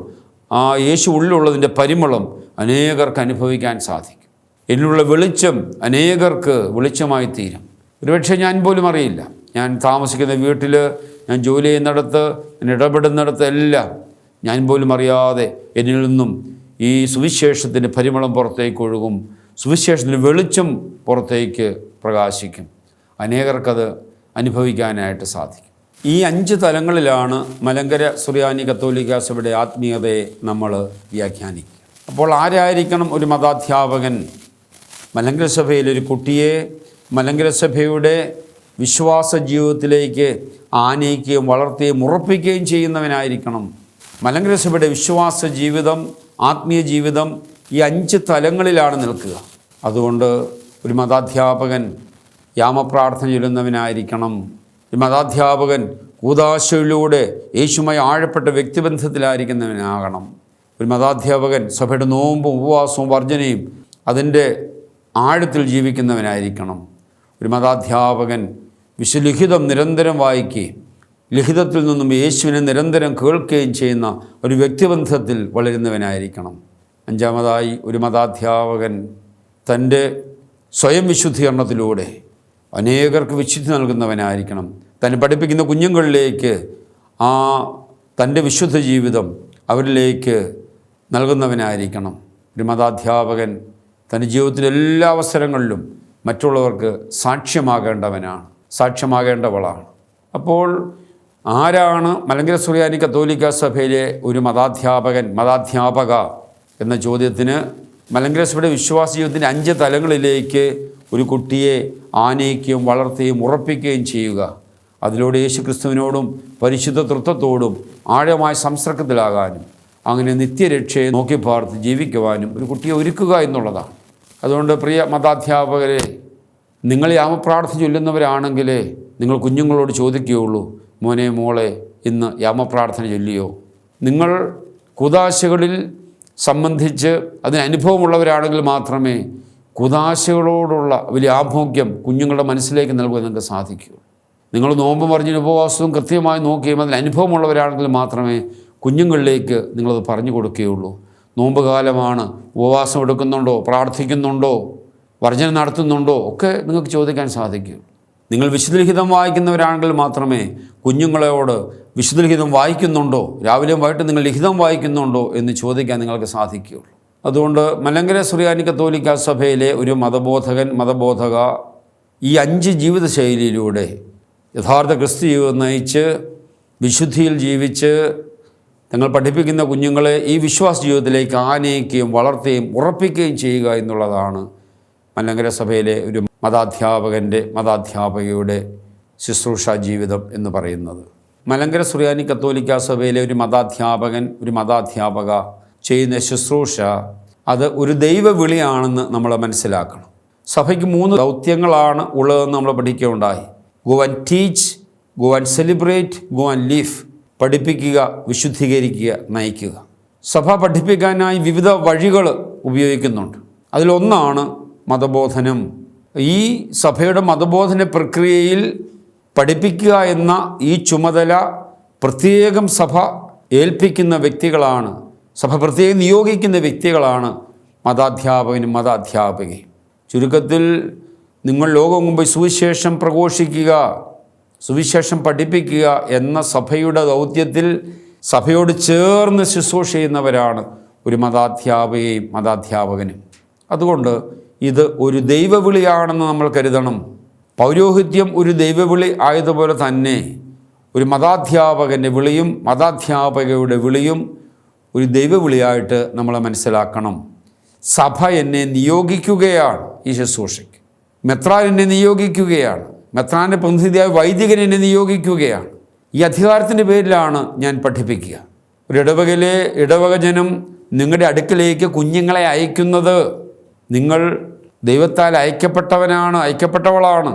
ആ യേശു ഉള്ളിലുള്ളതിൻ്റെ പരിമളം അനേകർക്ക് അനുഭവിക്കാൻ സാധിക്കും. എന്നിലുള്ള വെളിച്ചം അനേകർക്ക് വെളിച്ചമായി തീരും. ഒരുപക്ഷെ ഞാൻ പോലും അറിയില്ല. ഞാൻ താമസിക്കുന്ന വീട്ടിൽ, ഞാൻ ജോലി ചെയ്യുന്നിടത്ത്, ഞാൻ ഇടപെടുന്നിടത്ത് എല്ലാം ഞാൻ പോലും അറിയാതെ എന്നിൽ നിന്നും ഈ സുവിശേഷത്തിൻ്റെ പരിമളം പുറത്തേക്ക് ഒഴുകും. സുവിശേഷത്തിൻ്റെ വെളിച്ചം പുറത്തേക്ക് പ്രകാശിക്കും. അനേകർക്കത് അനുഭവിക്കാനായിട്ട് സാധിക്കും. ഈ 5 തലങ്ങളിലാണ് മലങ്കര സുറിയാനി കത്തോലിക്ക സഭയുടെ ആത്മീയതയെ നമ്മൾ വ്യാഖ്യാനിക്കുക. അപ്പോൾ ആരായിരിക്കണം ഒരു മതാധ്യാപകൻ? മലങ്കര സഭയിലൊരു കുട്ടിയെ മലങ്കര സഭയുടെ വിശ്വാസ ജീവിതത്തിലേക്ക് ആനയിക്കുകയും വളർത്തുകയും ഉറപ്പിക്കുകയും ചെയ്യുന്നവനായിരിക്കണം. മലങ്കര സഭയുടെ വിശ്വാസ ജീവിതം, ആത്മീയ ജീവിതം ഈ 5 തലങ്ങളിലാണ് നിൽക്കുക. അതുകൊണ്ട് ഒരു മതാധ്യാപകൻ യാമപ്രാർത്ഥന ചൊല്ലുന്നവനായിരിക്കണം. ഒരു മതാധ്യാപകൻ കൂദാശയിലൂടെ യേശുവുമായി ആഴപ്പെട്ട വ്യക്തിബന്ധത്തിലായിരിക്കുന്നവനാകണം. ഒരു മതാധ്യാപകൻ സഭയുടെ നോമ്പും ഉപവാസവും വർജ്ജനയും അതിൻ്റെ ആഴത്തിൽ ജീവിക്കുന്നവനായിരിക്കണം. ഒരു മതാധ്യാപകൻ വിശ്വലിഖിതം നിരന്തരം വായിക്കുകയും ലിഖിതത്തിൽ നിന്നും യേശുവിനെ നിരന്തരം കേൾക്കുകയും ചെയ്യുന്ന ഒരു വ്യക്തിബന്ധത്തിൽ വളരുന്നവനായിരിക്കണം. 5-മതായി ഒരു മതാധ്യാപകൻ തൻ്റെ സ്വയം വിശുദ്ധീകരണത്തിലൂടെ അനേകർക്ക് വിശുദ്ധി നൽകുന്നവനായിരിക്കണം. തന്നെ പഠിപ്പിക്കുന്ന കുഞ്ഞുങ്ങളിലേക്ക് തൻ്റെ വിശുദ്ധ ജീവിതം അവരിലേക്ക് നൽകുന്നവനായിരിക്കണം. ഒരു മതാധ്യാപകൻ തൻ്റെ ജീവിതത്തിലെ എല്ലാ അവസരങ്ങളിലും മറ്റുള്ളവർക്ക് സാക്ഷ്യമാകേണ്ടവളാണ്. അപ്പോൾ ആരാണ് മലങ്കര സുറിയാനി കത്തോലിക്ക സഭയിലെ ഒരു മതാധ്യാപക എന്ന ചോദ്യത്തിന് മലങ്കര സഭയുടെ വിശ്വാസ ജീവിതത്തിൻ്റെ 5 തലങ്ങളിലേക്ക് ഒരു കുട്ടിയെ ആനയിക്കുകയും വളർത്തുകയും ഉറപ്പിക്കുകയും ചെയ്യുക. അതിലൂടെ യേശു ക്രിസ്തുവിനോടും പരിശുദ്ധ തൃത്വത്തോടും ആഴമായ സംസർഗത്തിലാകാനും അങ്ങനെ നിത്യരക്ഷയെ നോക്കി പാർത്ത് ജീവിക്കുവാനും ഒരു കുട്ടിയെ ഒരുക്കുക എന്നുള്ളതാണ്. അതുകൊണ്ട് പ്രിയ മതാധ്യാപകരെ, നിങ്ങൾ യാമപ്രാർത്ഥന ചൊല്ലുന്നവരാണെങ്കിൽ നിങ്ങൾ കുഞ്ഞുങ്ങളോട് ചോദിക്കുകയുള്ളൂ, മോനെ മോളെ ഇന്ന് യാമപ്രാർത്ഥന ചൊല്ലിയോ? നിങ്ങൾ കൂദാശകളിൽ സംബന്ധിച്ച് അതിന് അനുഭവമുള്ളവരാണെങ്കിൽ മാത്രമേ കൂദാശകളോടുള്ള വലിയ ആഭിമുഖ്യം കുഞ്ഞുങ്ങളുടെ മനസ്സിലേക്ക് നൽകുവാൻ നിങ്ങൾക്ക് സാധിക്കുകയുള്ളൂ. നിങ്ങൾ നോമ്പ് പറഞ്ഞ ഉപവാസവും കൃത്യമായി നോക്കുകയും അതിന് അനുഭവമുള്ളവരാണെങ്കിൽ മാത്രമേ കുഞ്ഞുങ്ങളിലേക്ക് നിങ്ങളത് പറഞ്ഞു കൊടുക്കുകയുള്ളൂ. നോമ്പ് കാലമാണ്, ഉപവാസം എടുക്കുന്നുണ്ടോ, പ്രാർത്ഥിക്കുന്നുണ്ടോ, വർജ്ജന നടത്തുന്നുണ്ടോ ഒക്കെ നിങ്ങൾക്ക് ചോദിക്കാൻ സാധിക്കും. നിങ്ങൾ വിശുദ്ധലിഖിതം വായിക്കുന്നവരാണെങ്കിൽ മാത്രമേ കുഞ്ഞുങ്ങളോട് വിശുദ്ധലിഖിതം വായിക്കുന്നുണ്ടോ, രാവിലെയും വൈകിട്ട് നിങ്ങൾ ലിഖിതം വായിക്കുന്നുണ്ടോ എന്ന് ചോദിക്കാൻ നിങ്ങൾക്ക് സാധിക്കുകയുള്ളൂ. അതുകൊണ്ട് മലങ്കര സുറിയാനി കത്തോലിക്ക സഭയിലെ ഒരു മതബോധക ഈ 5 ജീവിതശൈലിയിലൂടെ യഥാർത്ഥ ക്രിസ്തു ജീവിതം നയിച്ച് വിശുദ്ധിയിൽ ജീവിച്ച് തങ്ങൾ പഠിപ്പിക്കുന്ന കുഞ്ഞുങ്ങളെ ഈ വിശ്വാസ ജീവിതത്തിലേക്ക് ആനയിക്കുകയും വളർത്തുകയും ഉറപ്പിക്കുകയും ചെയ്യുക എന്നുള്ളതാണ് മലങ്കര സഭയിലെ ഒരു മതാധ്യാപകയുടെ ശുശ്രൂഷാ ജീവിതം എന്ന് പറയുന്നത്. മലങ്കര സുറിയാനി കത്തോലിക്ക സഭയിലെ ഒരു മതാധ്യാപക ചെയ്യുന്ന ശുശ്രൂഷ അത് ഒരു ദൈവവിളിയാണെന്ന് നമ്മൾ മനസ്സിലാക്കണം. സഭയ്ക്ക് 3 ദൗത്യങ്ങളാണ് ഉള്ളതെന്ന് നമ്മൾ പഠിക്കുകയുണ്ടായി. Go and teach, go and celebrate, go and leave. പഠിപ്പിക്കുക, വിശുദ്ധീകരിക്കുക, നയിക്കുക. സഭ പഠിപ്പിക്കാനായി വിവിധ വഴികൾ ഉപയോഗിക്കുന്നുണ്ട്. അതിലൊന്നാണ് മതബോധനം. ഈ സഭയുടെ മതബോധന പ്രക്രിയയിൽ പഠിപ്പിക്കുക എന്ന ഈ ചുമതല പ്രത്യേകം സഭ ഏൽപ്പിക്കുന്ന വ്യക്തികളാണ്, സഭ പ്രത്യേകം നിയോഗിക്കുന്ന വ്യക്തികളാണ് മതാധ്യാപകനും മതാധ്യാപികയും. ചുരുക്കത്തിൽ നിങ്ങൾ ലോകം മുമ്പ് സുവിശേഷം പ്രഘോഷിക്കുക, സുവിശേഷം പഠിപ്പിക്കുക എന്ന സഭയുടെ ദൗത്യത്തിൽ സഭയോട് ചേർന്ന് ശുശ്രൂഷ ചെയ്യുന്നവരാണ് ഒരു മതാധ്യാപികയും മതാധ്യാപകനും. അതുകൊണ്ട് ഇത് ഒരു ദൈവവിളിയാണെന്ന് നമ്മൾ കരുതണം. പൗരോഹിത്യം ഒരു ദൈവവിളി ആയതുപോലെ തന്നെ ഒരു മതാധ്യാപകൻ്റെ വിളിയും മതാധ്യാപകയുടെ വിളിയും ഒരു ദൈവവിളിയായിട്ട് നമ്മൾ മനസ്സിലാക്കണം. സഭ എന്നെ നിയോഗിക്കുകയാണ് ഈ ശുശ്രൂഷയ്ക്ക്. മെത്രാൻ എന്നെ നിയോഗിക്കുകയാണ്. മെത്രാൻ്റെ പ്രതിനിധിയായ വൈദികൻ എന്നെ നിയോഗിക്കുകയാണ്. ഈ അധികാരത്തിൻ്റെ പേരിലാണ് ഞാൻ പഠിപ്പിക്കുക. ഒരു ഇടവകയിലെ ഇടവകജനം നിങ്ങളുടെ അടുക്കിലേക്ക് കുഞ്ഞുങ്ങളെ അയക്കുന്നത് നിങ്ങൾ ദൈവത്താൽ അയക്കപ്പെട്ടവളാണ്.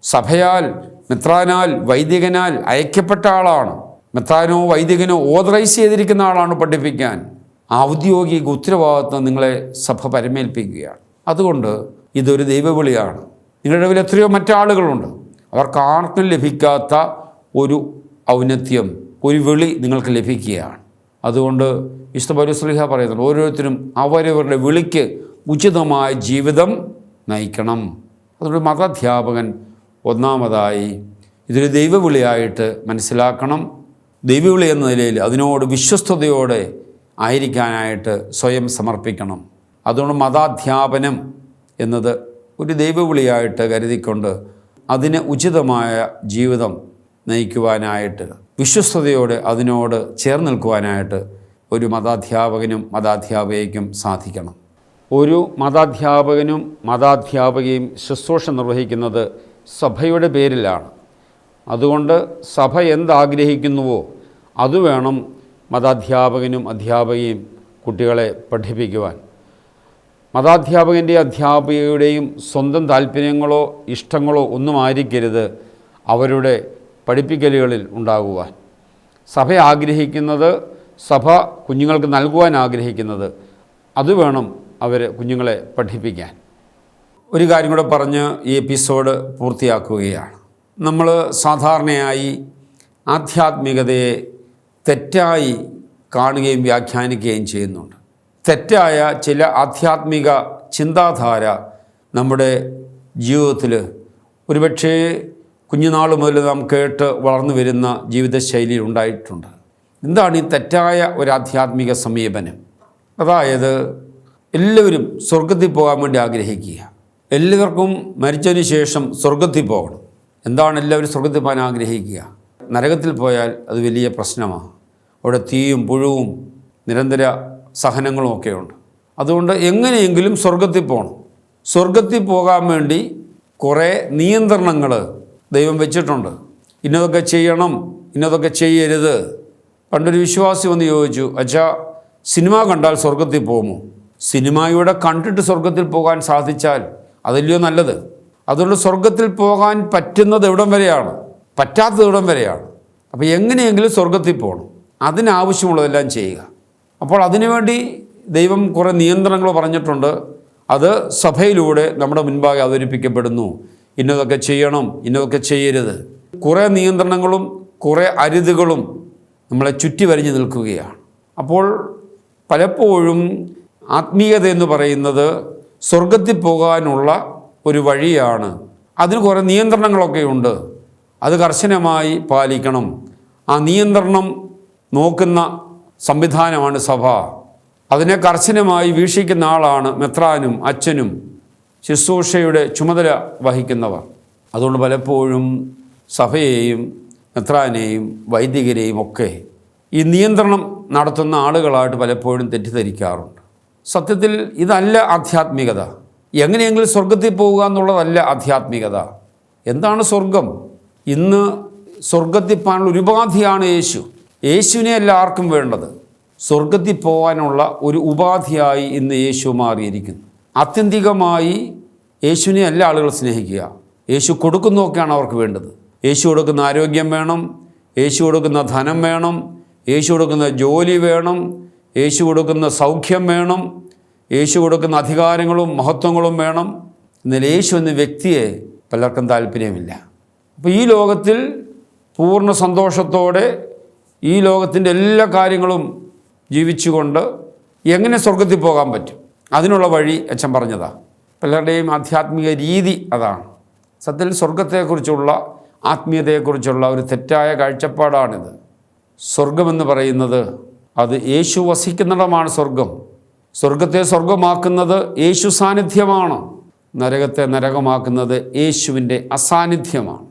സഭയാൽ, മെത്രാനാൽ, വൈദികനാൽ അയക്കപ്പെട്ട ആളാണ്. മെത്രാനോ വൈദികനോ ഓതറൈസ് ചെയ്തിരിക്കുന്ന ആളാണ് പഠിപ്പിക്കാൻ. ഔദ്യോഗിക ഉത്തരവാദിത്വം നിങ്ങളെ സഭ പരമേൽപ്പിക്കുകയാണ്. അതുകൊണ്ട് ഇതൊരു ദൈവവിളിയാണ്. നിങ്ങളുടെ ഇടയിൽ എത്രയോ മറ്റാളുകളുണ്ട്, അവർക്ക് ആർക്കും ലഭിക്കാത്ത ഒരു ഔന്നത്യം, ഒരു വിളി നിങ്ങൾക്ക് ലഭിക്കുകയാണ്. അതുകൊണ്ട് വിശുദ്ധ പൗലോസ് ശ്ലീഹ പറയുന്നുണ്ട്, ഓരോരുത്തരും അവരവരുടെ വിളിക്ക് ഉചിതമായ ജീവിതം നയിക്കണം. അതുകൊണ്ട് മതാധ്യാപകൻ ഒന്നാമതായി ഇതൊരു ദൈവവിളിയായിട്ട് മനസ്സിലാക്കണം. ദൈവവിളി എന്ന നിലയിൽ അതിനോട് വിശ്വസ്തയോടെ ആയിരിക്കാനായിട്ട് സ്വയം സമർപ്പിക്കണം. അതുകൊണ്ട് മതാധ്യാപനം എന്നത് ഒരു ദൈവവിളിയായിട്ട് കരുതിക്കൊണ്ട് അതിന് ഉചിതമായ ജീവിതം നയിക്കുവാനായിട്ട് വിശ്വസ്തയോടെ അതിനോട് ചേർന്ന് നിൽക്കുവാനായിട്ട് ഒരു മതാധ്യാപകനും മതാധ്യാപികയ്ക്കും സാധിക്കണം. ഒരു മതാധ്യാപകനും മതാധ്യാപികയും ശുശ്രൂഷ നിർവഹിക്കുന്നത് സഭയുടെ പേരിലാണ്. അതുകൊണ്ട് സഭ എന്താഗ്രഹിക്കുന്നുവോ അത് വേണം മതാധ്യാപകനും അധ്യാപകയും കുട്ടികളെ പഠിപ്പിക്കുവാൻ. മതാധ്യാപകൻ്റെയും അധ്യാപികയുടെയും സ്വന്തം താല്പര്യങ്ങളോ ഇഷ്ടങ്ങളോ ഒന്നും ആയിരിക്കരുത് അവരുടെ പഠിപ്പിക്കലുകളിൽ ഉണ്ടാകുവാൻ. സഭ ആഗ്രഹിക്കുന്നത്, സഭ കുഞ്ഞുങ്ങൾക്ക് നൽകുവാൻ ആഗ്രഹിക്കുന്നത് അത് വേണം അവർ കുഞ്ഞുങ്ങളെ പഠിപ്പിക്കാൻ. ഒരു കാര്യം കൂടെ പറഞ്ഞ് ഈ എപ്പിസോഡ് പൂർത്തിയാക്കുകയാണ്. നമ്മൾ സാധാരണയായി ആധ്യാത്മികതയെ തെറ്റായി കാണുകയും വ്യാഖ്യാനിക്കുകയും ചെയ്യുന്നുണ്ട്. തെറ്റായ ചില ആധ്യാത്മിക ചിന്താധാര നമ്മുടെ ജീവിതത്തിൽ ഒരുപക്ഷേ കുഞ്ഞുനാൾ മുതൽ നാം കേട്ട് വളർന്നു വരുന്ന ജീവിതശൈലിയിൽ ഉണ്ടായിട്ടുണ്ട്. എന്താണ് ഈ തെറ്റായ ഒരു ആധ്യാത്മിക സമീപനം? അതായത് എല്ലാവരും സ്വർഗത്തിൽ പോകാൻ വേണ്ടി ആഗ്രഹിക്കുക. എല്ലാവർക്കും മരിച്ചതിന് ശേഷം സ്വർഗത്തിൽ പോകണം. എന്താണ് എല്ലാവരും സ്വർഗത്തിൽ പോകാൻ ആഗ്രഹിക്കുക? നരകത്തിൽ പോയാൽ അത് വലിയ പ്രശ്നമാണ്. അവിടെ തീയും പുഴുവും നിരന്തര സഹനങ്ങളും ഒക്കെയുണ്ട്. അതുകൊണ്ട് എങ്ങനെയെങ്കിലും സ്വർഗത്തിൽ പോകണം. സ്വർഗത്തിൽ പോകാൻ വേണ്ടി കുറേ നിയന്ത്രണങ്ങൾ ദൈവം വെച്ചിട്ടുണ്ട്. ഇന്നതൊക്കെ ചെയ്യണം, ഇന്നതൊക്കെ ചെയ്യരുത്. പണ്ടൊരു വിശ്വാസി വന്ന് ചോദിച്ചു, അച്ഛാ സിനിമ കണ്ടാൽ സ്വർഗത്തിൽ പോകുമോ? സിനിമയുടെ കണ്ടിട്ട് സ്വർഗത്തിൽ പോകാൻ സാധിച്ചാൽ അതല്ലയോ നല്ലത്. അതുകൊണ്ട് സ്വർഗത്തിൽ പോകാൻ പറ്റുന്നത് എവിടം വരെയാണ്, പറ്റാത്തത് ഇവിടം വരെയാണ്. അപ്പോൾ എങ്ങനെയെങ്കിലും സ്വർഗത്തിൽ പോകണം, അതിനാവശ്യമുള്ളതെല്ലാം ചെയ്യുക. അപ്പോൾ അതിനുവേണ്ടി ദൈവം കുറേ നിയന്ത്രണങ്ങൾ പറഞ്ഞിട്ടുണ്ട്. അത് സഭയിലൂടെ നമ്മുടെ മുൻപാകെ അവതരിപ്പിക്കപ്പെടുന്നു. ഇന്നതൊക്കെ ചെയ്യണം, ഇന്നതൊക്കെ ചെയ്യരുത്. കുറേ നിയന്ത്രണങ്ങളും കുറേ അരുതുകളും നമ്മളെ ചുറ്റി വരിഞ്ഞു നിൽക്കുകയാണ്. അപ്പോൾ പലപ്പോഴും ആത്മീയത എന്ന് പറയുന്നത് സ്വർഗത്തിൽ പോകാനുള്ള ഒരു വഴിയാണ്. അതിന് കുറേ നിയന്ത്രണങ്ങളൊക്കെ ഉണ്ട്. അത് കർശനമായി പാലിക്കണം. ആ നിയന്ത്രണം നോക്കുന്ന സംവിധാനമാണ് സഭ. അതിനെ കർശനമായി വീക്ഷിക്കുന്ന ആളാണ് മെത്രാനും അച്ഛനും, ശുശ്രൂഷയുടെ ചുമതല വഹിക്കുന്നവർ. അതുകൊണ്ട് പലപ്പോഴും സഭയെയും മെത്രാനെയും വൈദികരെയും ഒക്കെ ഈ നിയന്ത്രണം നടത്തുന്ന ആളുകളായിട്ട് പലപ്പോഴും തെറ്റിദ്ധരിക്കാറുണ്ട്. സത്യത്തിൽ ഇതല്ല ആധ്യാത്മികത. എങ്ങനെയെങ്കിലും സ്വർഗത്തിൽ പോവുക എന്നുള്ളതല്ല ആധ്യാത്മികത. എന്താണ് സ്വർഗം? ഇന്ന് സ്വർഗത്തിൽ പോകാനുള്ള ഒരു ഉപാധിയാണ് യേശു. യേശുവിനെ അല്ല ആർക്കും വേണ്ടത്. സ്വർഗത്തിൽ പോകാനുള്ള ഒരു ഉപാധിയായി ഇന്ന് യേശു മാറിയിരിക്കുന്നു. ആത്യന്തികമായി യേശുവിനെ അല്ല ആളുകൾ സ്നേഹിക്കുക. യേശു കൊടുക്കുന്നതൊക്കെയാണ് അവർക്ക് വേണ്ടത്. യേശു കൊടുക്കുന്ന ആരോഗ്യം വേണം, യേശു കൊടുക്കുന്ന ധനം വേണം, യേശു കൊടുക്കുന്ന ജോലി വേണം, യേശു കൊടുക്കുന്ന സൗഖ്യം വേണം, യേശു കൊടുക്കുന്ന അധികാരങ്ങളും മഹത്വങ്ങളും വേണം. എന്നാൽ യേശു എന്ന വ്യക്തിയെ പലർക്കും താല്പര്യമില്ല. അപ്പോൾ ഈ ലോകത്തിൽ പൂർണ്ണ സന്തോഷത്തോടെ ഈ ലോകത്തിൻ്റെ എല്ലാ കാര്യങ്ങളും ജീവിച്ചുകൊണ്ട് എങ്ങനെ സ്വർഗത്തിൽ പോകാൻ പറ്റും? അതിനുള്ള വഴി അച്ഛൻ പറഞ്ഞതാണ്. പലരുടെയും ആധ്യാത്മിക രീതി അതാണ്. സത്യത്തിൽ സ്വർഗത്തെക്കുറിച്ചുള്ള ആത്മീയതയെക്കുറിച്ചുള്ള ഒരു തെറ്റായ കാഴ്ചപ്പാടാണിത്. സ്വർഗമെന്ന് പറയുന്നത് അത് യേശു വസിക്കുന്നിടമാണ് സ്വർഗം. സ്വർഗത്തെ സ്വർഗമാക്കുന്നത് യേശു സാന്നിധ്യമാണ്. നരകത്തെ നരകമാക്കുന്നത് യേശുവിൻ്റെ അസാന്നിധ്യമാണ്.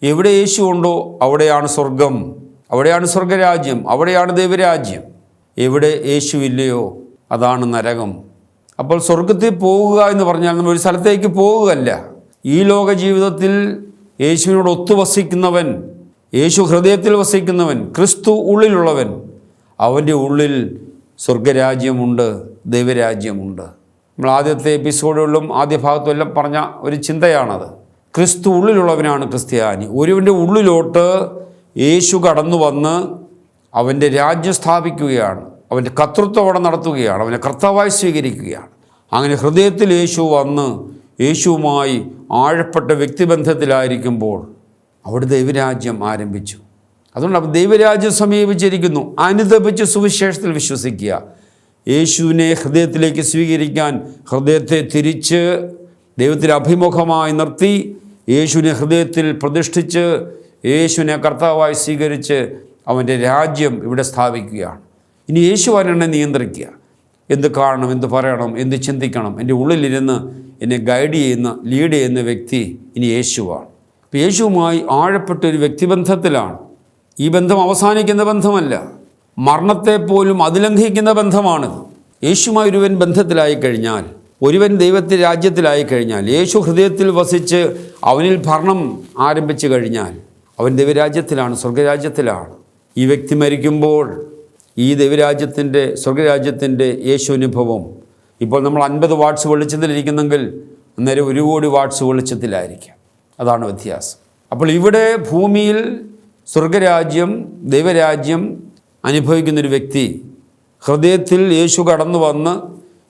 എവിടെ യേശു ഉണ്ടോ അവിടെയാണ് സ്വർഗം, അവിടെയാണ് സ്വർഗരാജ്യം, അവിടെയാണ് ദൈവരാജ്യം. എവിടെ യേശു ഇല്ലയോ അതാണ് നരകം. അപ്പോൾ സ്വർഗത്തിൽ പോവുക എന്ന് പറഞ്ഞാൽ നമ്മൾ ഒരു സ്ഥലത്തേക്ക് പോവുകയല്ല. ഈ ലോക ജീവിതത്തിൽ യേശുവിനോട് ഒത്തുവസിക്കുന്നവൻ, യേശു ഹൃദയത്തിൽ വസിക്കുന്നവൻ, ക്രിസ്തു ഉള്ളിലുള്ളവൻ, അവൻ്റെ ഉള്ളിൽ സ്വർഗരാജ്യമുണ്ട്, ദൈവരാജ്യമുണ്ട്. നമ്മൾ ആദ്യത്തെ എപ്പിസോഡുകളിലും ആദ്യ ഭാഗത്തും എല്ലാം പറഞ്ഞ ഒരു ചിന്തയാണത്. ക്രിസ്തു ഉള്ളിലുള്ളവനാണ് ക്രിസ്ത്യാനി. ഒരുവൻ്റെ ഉള്ളിലോട്ട് യേശു കടന്നു വന്ന് അവൻ്റെ രാജ്യം സ്ഥാപിക്കുകയാണ്, അവൻ്റെ കർത്തൃത്വം അവിടെ നടത്തുകയാണ്, അവനെ കർത്താവായി സ്വീകരിക്കുകയാണ്. അങ്ങനെ ഹൃദയത്തിൽ യേശു വന്ന് യേശുവുമായി ആഴപ്പെട്ട വ്യക്തിബന്ധത്തിലായിരിക്കുമ്പോൾ അവിടെ ദൈവരാജ്യം ആരംഭിച്ചു. അതുകൊണ്ട് ദൈവരാജ്യം സമീപിച്ചിരിക്കുന്നു. അനുതപിച്ച് സുവിശേഷത്തിൽ വിശ്വസിക്കുക. യേശുവിനെ ഹൃദയത്തിലേക്ക് സ്വീകരിക്കാൻ ഹൃദയത്തെ തിരിച്ച് ദൈവത്തിൽ അഭിമുഖമായി നിർത്തി യേശുവിനെ ഹൃദയത്തിൽ പ്രതിഷ്ഠിച്ച് യേശുവിനെ കർത്താവായി സ്വീകരിച്ച് അവൻ്റെ രാജ്യം ഇവിടെ സ്ഥാപിക്കുകയാണ്. ഇനി യേശു എന്നെ നിയന്ത്രിക്കുക. എന്ത് കാണണം, എന്ത് പറയണം, എന്ത് ചിന്തിക്കണം, എൻ്റെ ഉള്ളിലിരുന്ന് എന്നെ ഗൈഡ് ചെയ്യുന്ന, ലീഡ് ചെയ്യുന്ന വ്യക്തി ഇനി യേശുവാണ്. അപ്പോൾ യേശുവുമായി ആഴപ്പെട്ടൊരു വ്യക്തിബന്ധത്തിലാണ്. ഈ ബന്ധം അവസാനിക്കുന്ന ബന്ധമല്ല, മരണത്തെ പോലും അതിലംഘിക്കുന്ന ബന്ധമാണിത്. യേശുവുമായി ഒരുവൻ ബന്ധത്തിലായി കഴിഞ്ഞാൽ ഒരുവൻ ദൈവത്തിൻ്റെ രാജ്യത്തിലായി കഴിഞ്ഞാൽ, യേശു ഹൃദയത്തിൽ വസിച്ച് അവനിൽ ഭരണം ആരംഭിച്ചു കഴിഞ്ഞാൽ അവൻ ദൈവരാജ്യത്തിലാണ്, സ്വർഗരാജ്യത്തിലാണ്. ഈ വ്യക്തി മരിക്കുമ്പോൾ ഈ ദൈവരാജ്യത്തിൻ്റെ, സ്വർഗരാജ്യത്തിൻ്റെ യേശു അനുഭവം, ഇപ്പോൾ നമ്മൾ 50 വാട്ട്സ് വെളിച്ചത്തിലിരിക്കുന്നെങ്കിൽ അന്നേരം 1 കോടി വാട്ട്സ് വെളിച്ചത്തിലായിരിക്കാം. അതാണ് വ്യത്യാസം. അപ്പോൾ ഇവിടെ ഭൂമിയിൽ സ്വർഗരാജ്യം, ദൈവരാജ്യം അനുഭവിക്കുന്നൊരു വ്യക്തി ഹൃദയത്തിൽ യേശു കടന്നു വന്ന്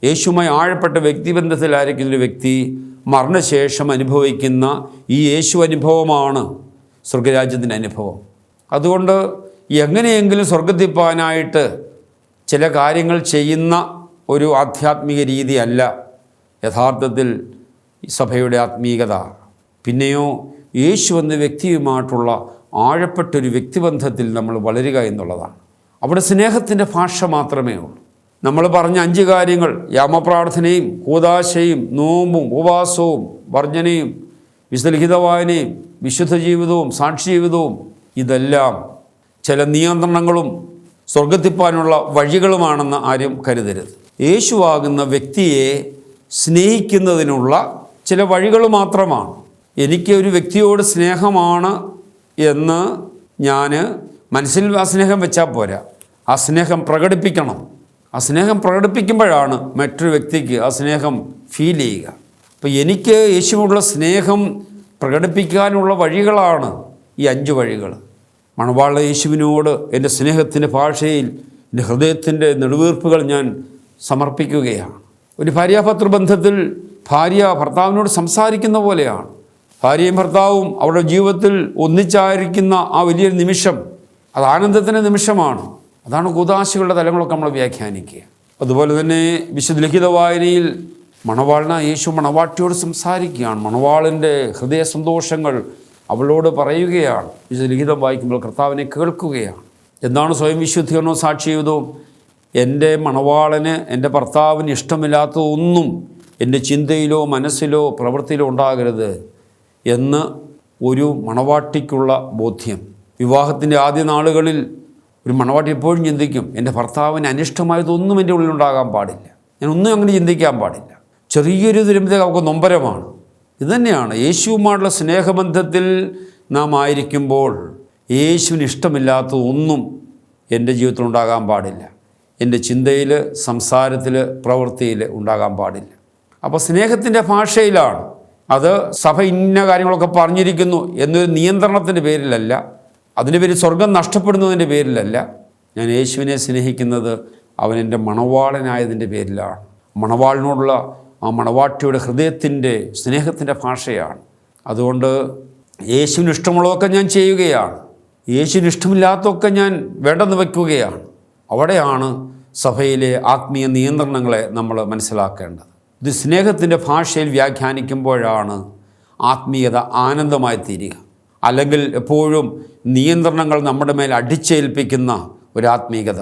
യേശുവുമായി ആഴപ്പെട്ട വ്യക്തിബന്ധത്തിലായിരിക്കുന്നൊരു വ്യക്തി മരണശേഷം അനുഭവിക്കുന്ന ഈ യേശു അനുഭവമാണ് സ്വർഗരാജ്യത്തിൻ്റെ അനുഭവം. അതുകൊണ്ട് എങ്ങനെയെങ്കിലും സ്വർഗത്തിൽ പോകാനായിട്ട് ചില കാര്യങ്ങൾ ചെയ്യുന്ന ഒരു ആധ്യാത്മിക രീതിയല്ല യഥാർത്ഥത്തിൽ സഭയുടെ ആത്മീകത. പിന്നെയോ യേശു എന്ന വ്യക്തിയുമായിട്ടുള്ള ആഴപ്പെട്ടൊരു വ്യക്തിബന്ധത്തിൽ നമ്മൾ വളരുക എന്നുള്ളതാണ്. അവിടെ സ്നേഹത്തിൻ്റെ ഭാഷ മാത്രമേ ഉള്ളൂ. നമ്മൾ പറഞ്ഞ 5 കാര്യങ്ങൾ, യാമപ്രാർത്ഥനയും കൂദാശയും നോമ്പും ഉപവാസവും വർജ്ജനയും വിശുദ്ധലിഖിത വായനയും വിശുദ്ധ ജീവിതവും സാക്ഷി ജീവിതവും, ഇതെല്ലാം ചില നിയന്ത്രണങ്ങളും സ്വർഗത്തിപ്പാനുള്ള വഴികളുമാണെന്ന് ആരും കരുതരുത്. യേശുവാകുന്ന വ്യക്തിയെ സ്നേഹിക്കുന്നതിനുള്ള ചില വഴികൾ മാത്രമാണ്. എനിക്ക് ഒരു വ്യക്തിയോട് സ്നേഹമാണ് എന്ന് ഞാൻ മനസ്സിൽ ആ സ്നേഹം വെച്ചാൽ പോരാ, ആ സ്നേഹം പ്രകടിപ്പിക്കണം. ആ സ്നേഹം പ്രകടിപ്പിക്കുമ്പോഴാണ് മറ്റൊരു വ്യക്തിക്ക് ആ സ്നേഹം ഫീൽ ചെയ്യുക. അപ്പോൾ എനിക്ക് യേശുവിനുള്ള സ്നേഹം പ്രകടിപ്പിക്കാനുള്ള വഴികളാണ് ഈ 5 വഴികൾ. മണവാള യേശുവിനോട് എൻ്റെ സ്നേഹത്തിൻ്റെ ഭാഷയിൽ എൻ്റെ ഹൃദയത്തിൻ്റെ നെടുവീർപ്പുകൾ ഞാൻ സമർപ്പിക്കുകയാണ്. ഒരു ഭാര്യാഭർത്തൃ ബന്ധത്തിൽ ഭാര്യ ഭർത്താവിനോട് സംസാരിക്കുന്ന പോലെയാണ്. ഭാര്യയും ഭർത്താവും അവരുടെ ജീവിതത്തിൽ ഒന്നിച്ചായിരിക്കുന്ന ആ വലിയൊരു നിമിഷം, അത് ആനന്ദത്തിൻ്റെ നിമിഷമാണ്. അതാണ് കൂദാശകളുടെ തലങ്ങളൊക്കെ നമ്മൾ വ്യാഖ്യാനിക്കുക. അതുപോലെ തന്നെ വിശുദ്ധ ലിഖിത വായനയിൽ യേശു മണവാട്ടിയോട് സംസാരിക്കുകയാണ്. മണവാളിൻ്റെ ഹൃദയ സന്തോഷങ്ങൾ അവളോട് പറയുകയാണ്. വിശുദ്ധ ലിഖിതം വായിക്കുമ്പോൾ കർത്താവിനെ കേൾക്കുകയാണ്. എന്താണ് സ്വയം വിശുദ്ധീകരണോ സാക്ഷി ജീവിതവും? എൻ്റെ മണവാളന്, എൻ്റെ ഭർത്താവിന് ഇഷ്ടമില്ലാത്തതൊന്നും എൻ്റെ ചിന്തയിലോ മനസ്സിലോ പ്രവൃത്തിയിലോ ഉണ്ടാകരുത് എന്ന് ഒരു മണവാട്ടിക്കുള്ള ബോധ്യം. വിവാഹത്തിൻ്റെ ആദ്യ നാളുകളിൽ ഒരു മണവാട്ടി എപ്പോഴും ചിന്തിക്കും, എൻ്റെ ഭർത്താവിന് അനിഷ്ടമായതൊന്നും എൻ്റെ ഉള്ളിലുണ്ടാകാൻ പാടില്ല, ഞാനൊന്നും അങ്ങനെ ചിന്തിക്കാൻ പാടില്ല. ചെറിയൊരു ദുരന്തം അവർക്ക് നൊമ്പരമാണ്. ഇതുതന്നെയാണ് യേശുവുമായുള്ള സ്നേഹബന്ധത്തിൽ നാം ആയിരിക്കുമ്പോൾ യേശുവിന് ഇഷ്ടമില്ലാത്തതൊന്നും എൻ്റെ ജീവിതത്തിൽ ഉണ്ടാകാൻ പാടില്ല, എൻ്റെ ചിന്തയിൽ, സംസാരത്തിൽ, പ്രവൃത്തിയിൽ ഉണ്ടാകാൻ പാടില്ല. അപ്പോൾ സ്നേഹത്തിൻ്റെ ഭാഷയിലാണ്. അത് സഭ ഇന്ന കാര്യങ്ങളൊക്കെ പറഞ്ഞിരിക്കുന്നു എന്നൊരു നിയന്ത്രണത്തിൻ്റെ പേരിലല്ല, അതിൻ്റെ പേരിൽ സ്വർഗം നഷ്ടപ്പെടുന്നതിൻ്റെ പേരിലല്ല. ഞാൻ യേശുവിനെ സ്നേഹിക്കുന്നത് അവൻ എൻ്റെ മണവാളനായതിൻ്റെ പേരിലാണ്. മണവാളിനോടുള്ള ആ മണവാട്ടിയുടെ ഹൃദയത്തിൻ്റെ സ്നേഹത്തിൻ്റെ ഭാഷയാണ്. അതുകൊണ്ട് യേശുവിന് ഇഷ്ടമുള്ളതൊക്കെ ഞാൻ ചെയ്യുകയാണ്, യേശുവിന് ഇഷ്ടമില്ലാത്തതൊക്കെ ഞാൻ വേണ്ടെന്ന് വയ്ക്കുകയാണ്. അവിടെയാണ് സഭയിലെ ആത്മീയ നിയന്ത്രണങ്ങളെ നമ്മൾ മനസ്സിലാക്കേണ്ടത്. ഇത് സ്നേഹത്തിൻ്റെ ഭാഷയിൽ വ്യാഖ്യാനിക്കുമ്പോഴാണ് ആത്മീയത ആനന്ദമായി തീരുക. അല്ലെങ്കിൽ എപ്പോഴും നിയന്ത്രണങ്ങൾ നമ്മുടെ മേൽ അടിച്ചേൽപ്പിക്കുന്ന ഒരാത്മീയത.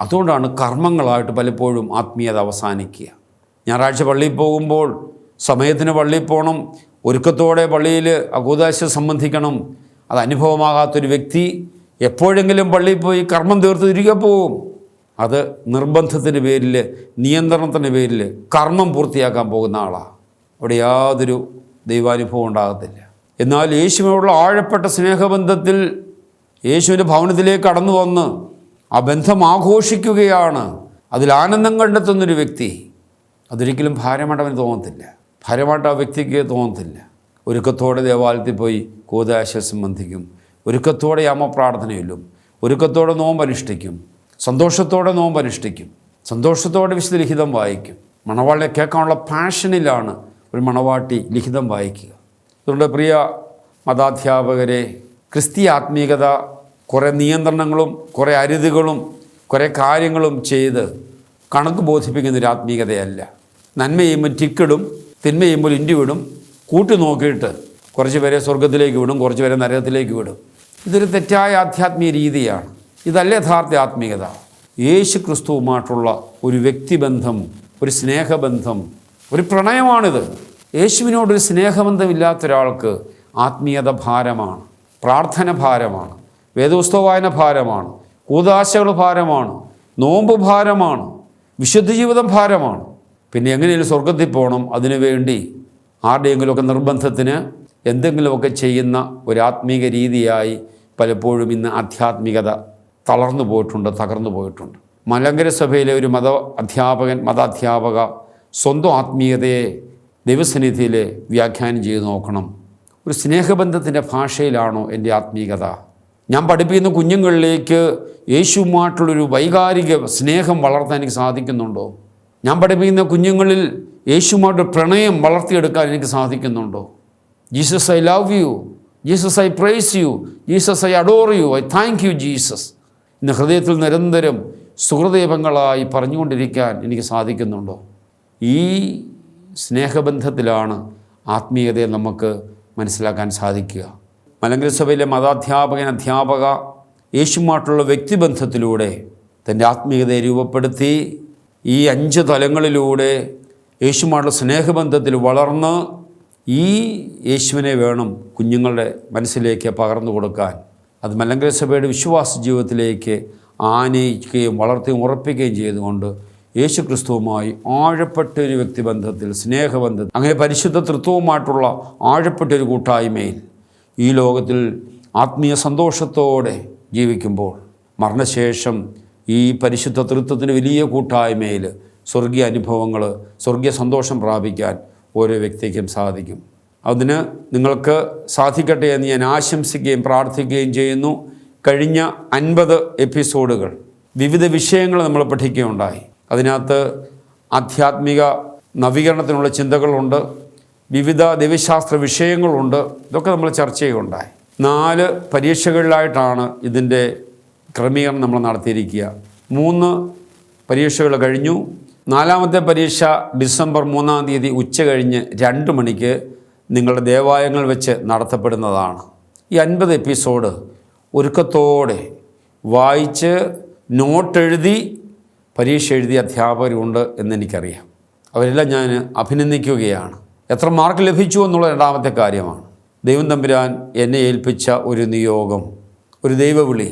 അതുകൊണ്ടാണ് കർമ്മങ്ങളായിട്ട് പലപ്പോഴും ആത്മീയത അവസാനിക്കുക. ഞായറാഴ്ച പള്ളിയിൽ പോകുമ്പോൾ സമയത്തിന് പള്ളിയിൽ പോകണം, ഒരുക്കത്തോടെ പള്ളിയിൽ കൂദാശ സംബന്ധിക്കണം. അത് അനുഭവമാകാത്തൊരു വ്യക്തി എപ്പോഴെങ്കിലും പള്ളിയിൽ പോയി കർമ്മം തീർത്ത് തിരികെ പോവും. അത് നിർബന്ധത്തിൻ്റെ പേരിൽ, നിയന്ത്രണത്തിൻ്റെ പേരിൽ കർമ്മം പൂർത്തിയാക്കാൻ പോകുന്ന ആളാണ്. അവിടെ യാതൊരു ദൈവാനുഭവം ഉണ്ടാകത്തില്ല. എന്നാൽ യേശുവിനോടുള്ള ആഴപ്പെട്ട സ്നേഹബന്ധത്തിൽ യേശുവിൻ്റെ ഭവനത്തിലേക്ക് കടന്നു വന്ന് ആ ബന്ധം ആഘോഷിക്കുകയാണ്, അതിൽ ആനന്ദം കണ്ടെത്തുന്നൊരു വ്യക്തി, അതൊരിക്കലും ഭാരമായിട്ട് അവന് തോന്നത്തില്ല, ഭാരമായിട്ട് ആ വ്യക്തിക്ക് തോന്നത്തില്ല. ഒരുക്കത്തോടെ ദേവാലയത്തിൽ പോയി കൂദാശ സംബന്ധിക്കും, ഒരുക്കത്തോടെ യാമപ്രാർത്ഥനയിലും, ഒരുക്കത്തോടെ നോമ്പനുഷ്ഠിക്കും, സന്തോഷത്തോടെ നോമ്പനുഷ്ഠിക്കും, സന്തോഷത്തോടെ വിശുദ്ധ ലിഖിതം വായിക്കും. മണവാളിനെ കേൾക്കാനുള്ള പാഷനിലാണ് ഒരു മണവാട്ടി ലിഖിതം വായിക്കുക. അതുകൊണ്ട് പ്രിയ മതാധ്യാപകരെ, ക്രിസ്തീയ ആത്മീയത കുറേ നിയന്ത്രണങ്ങളും കുറേ അരുതുകളും കുറേ കാര്യങ്ങളും ചെയ്ത് കണക്ക് ബോധിപ്പിക്കുന്നൊരു ആത്മീയതയല്ല. നന്മ ചെയ്യുമ്പോൾ ടിക്കിടും, തിന്മ ചെയ്യുമ്പോൾ ഇൻഡി വിടും, കൂട്ടി നോക്കിയിട്ട് കുറച്ച് പേരെ സ്വർഗത്തിലേക്ക് വിടും, കുറച്ച് പേരെ നരകത്തിലേക്ക് വിടും. ഇതൊരു തെറ്റായ ആധ്യാത്മിക രീതിയാണ്. ഇതല്ല യഥാർത്ഥ ആത്മീയത. യേശു ക്രിസ്തുവുമായിട്ടുള്ള ഒരു വ്യക്തിബന്ധം, ഒരു സ്നേഹബന്ധം, ഒരു പ്രണയമാണിത്. യേശുവിനോടൊരു സ്നേഹബന്ധമില്ലാത്ത ഒരാൾക്ക് ആത്മീയത ഭാരമാണ്, പ്രാർത്ഥന ഭാരമാണ്, വേദപുസ്തക വായന ഭാരമാണ്, കൂദാശകൾ ഭാരമാണ്, നോമ്പ് ഭാരമാണ്, വിശുദ്ധ ജീവിതം ഭാരമാണ്. പിന്നെ എങ്ങനെയും സ്വർഗത്തിൽ പോകണം, അതിനുവേണ്ടി ആരുടെയെങ്കിലുമൊക്കെ നിർബന്ധത്തിന് എന്തെങ്കിലുമൊക്കെ ചെയ്യുന്ന ഒരു ആത്മീക രീതിയായി പലപ്പോഴും ഇന്ന് ആധ്യാത്മികത തളർന്നു പോയിട്ടുണ്ട്, തകർന്നു പോയിട്ടുണ്ട്. മലങ്കര സഭയിലെ ഒരു മതാധ്യാപക സ്വന്തം ആത്മീയതയെ ദൈവസന്നിധിയിൽ വ്യാഖ്യാനം ചെയ്ത് നോക്കണം. ഒരു സ്നേഹബന്ധത്തിൻ്റെ ഭാഷയിലാണോ എൻ്റെ ആത്മീയത? ഞാൻ പഠിപ്പിക്കുന്ന കുഞ്ഞുങ്ങളിലേക്ക് യേശുവുമായിട്ടുള്ളൊരു വൈകാരിക സ്നേഹം വളർത്താൻ എനിക്ക് സാധിക്കുന്നുണ്ടോ? ഞാൻ പഠിപ്പിക്കുന്ന കുഞ്ഞുങ്ങളിൽ യേശുവുമായിട്ട് പ്രണയം വളർത്തിയെടുക്കാൻ എനിക്ക് സാധിക്കുന്നുണ്ടോ? Jesus, I love you. Jesus, I praise you. Jesus, I adore you. I thank you Jesus. ഇന്ന് ഹൃദയത്തിൽ നിരന്തരം സുഹൃദൈവങ്ങളായി പറഞ്ഞുകൊണ്ടിരിക്കാൻ എനിക്ക് സാധിക്കുന്നുണ്ടോ? ഈ സ്നേഹബന്ധത്തിലാണ് ആത്മീയതയെ നമുക്ക് മനസ്സിലാക്കാൻ സാധിക്കുക. മലങ്കര സഭയിലെ അധ്യാപക യേശുവുമായിട്ടുള്ള വ്യക്തിബന്ധത്തിലൂടെ തൻ്റെ ആത്മീയതയെ രൂപപ്പെടുത്തി ഈ 5 തലങ്ങളിലൂടെ യേശുവുമായിട്ടുള്ള സ്നേഹബന്ധത്തിൽ വളർന്ന് ഈ യേശുവിനെ വേണം കുഞ്ഞുങ്ങളുടെ മനസ്സിലേക്ക് പകർന്നു കൊടുക്കാൻ. അത് മലങ്കര സഭയുടെ വിശ്വാസ ജീവിതത്തിലേക്ക് ആനയിക്കുകയും വളർത്തുകയും ഉറപ്പിക്കുകയും ചെയ്തുകൊണ്ട് യേശു ക്രിസ്തുവുമായി ആഴപ്പെട്ടൊരു വ്യക്തിബന്ധത്തിൽ, സ്നേഹബന്ധത്തിൽ, അങ്ങനെ പരിശുദ്ധ തൃത്വവുമായിട്ടുള്ള ആഴപ്പെട്ടൊരു കൂട്ടായ്മയിൽ ഈ ലോകത്തിൽ ആത്മീയ സന്തോഷത്തോടെ ജീവിക്കുമ്പോൾ മരണശേഷം ഈ പരിശുദ്ധ തൃത്വത്തിന് വലിയ കൂട്ടായ്മയിൽ സ്വർഗീയ അനുഭവങ്ങൾ, സ്വർഗീയ സന്തോഷം പ്രാപിക്കാൻ ഓരോ വ്യക്തിക്കും സാധിക്കും. അതിന് നിങ്ങൾക്ക് സാധിക്കട്ടെ എന്ന് ഞാൻ ആശംസിക്കുകയും പ്രാർത്ഥിക്കുകയും ചെയ്യുന്നു. കഴിഞ്ഞ 50 എപ്പിസോഡുകൾ വിവിധ വിഷയങ്ങൾ നമ്മൾ പഠിക്കുകയുണ്ടായി. അതിനകത്ത് ആധ്യാത്മിക നവീകരണത്തിനുള്ള ചിന്തകളുണ്ട്, വിവിധ ദൈവശാസ്ത്ര വിഷയങ്ങളുണ്ട്. ഇതൊക്കെ നമ്മൾ ചർച്ച ചെയ്യുകയുണ്ടായി. 4 പരീക്ഷകളിലായിട്ടാണ് ഇതിൻ്റെ ക്രമീകരണം നമ്മൾ നടത്തിയിരിക്കുക. 3 പരീക്ഷകൾ കഴിഞ്ഞു. 4ാമത്തെ പരീക്ഷ ഡിസംബർ 3-ാം തീയതി ഉച്ച കഴിഞ്ഞ് 2 മണിക്ക് നിങ്ങളുടെ ദേവാലയങ്ങൾ വെച്ച് നടത്തപ്പെടുന്നതാണ്. ഈ 50 എപ്പിസോഡ് ഒരുക്കത്തോടെ വായിച്ച് നോട്ടെഴുതി പരീക്ഷ എഴുതിയ അധ്യാപകരുണ്ട് എന്നെനിക്കറിയാം. അവരെല്ലാം ഞാൻ അഭിനന്ദിക്കുകയാണ്. എത്ര മാർക്ക് ലഭിച്ചു എന്നുള്ള 2ാമത്തെ കാര്യമാണ്. ദൈവം തമ്പുരാൻ എന്നെ ഏൽപ്പിച്ച ഒരു നിയോഗം, ഒരു ദൈവവിളി,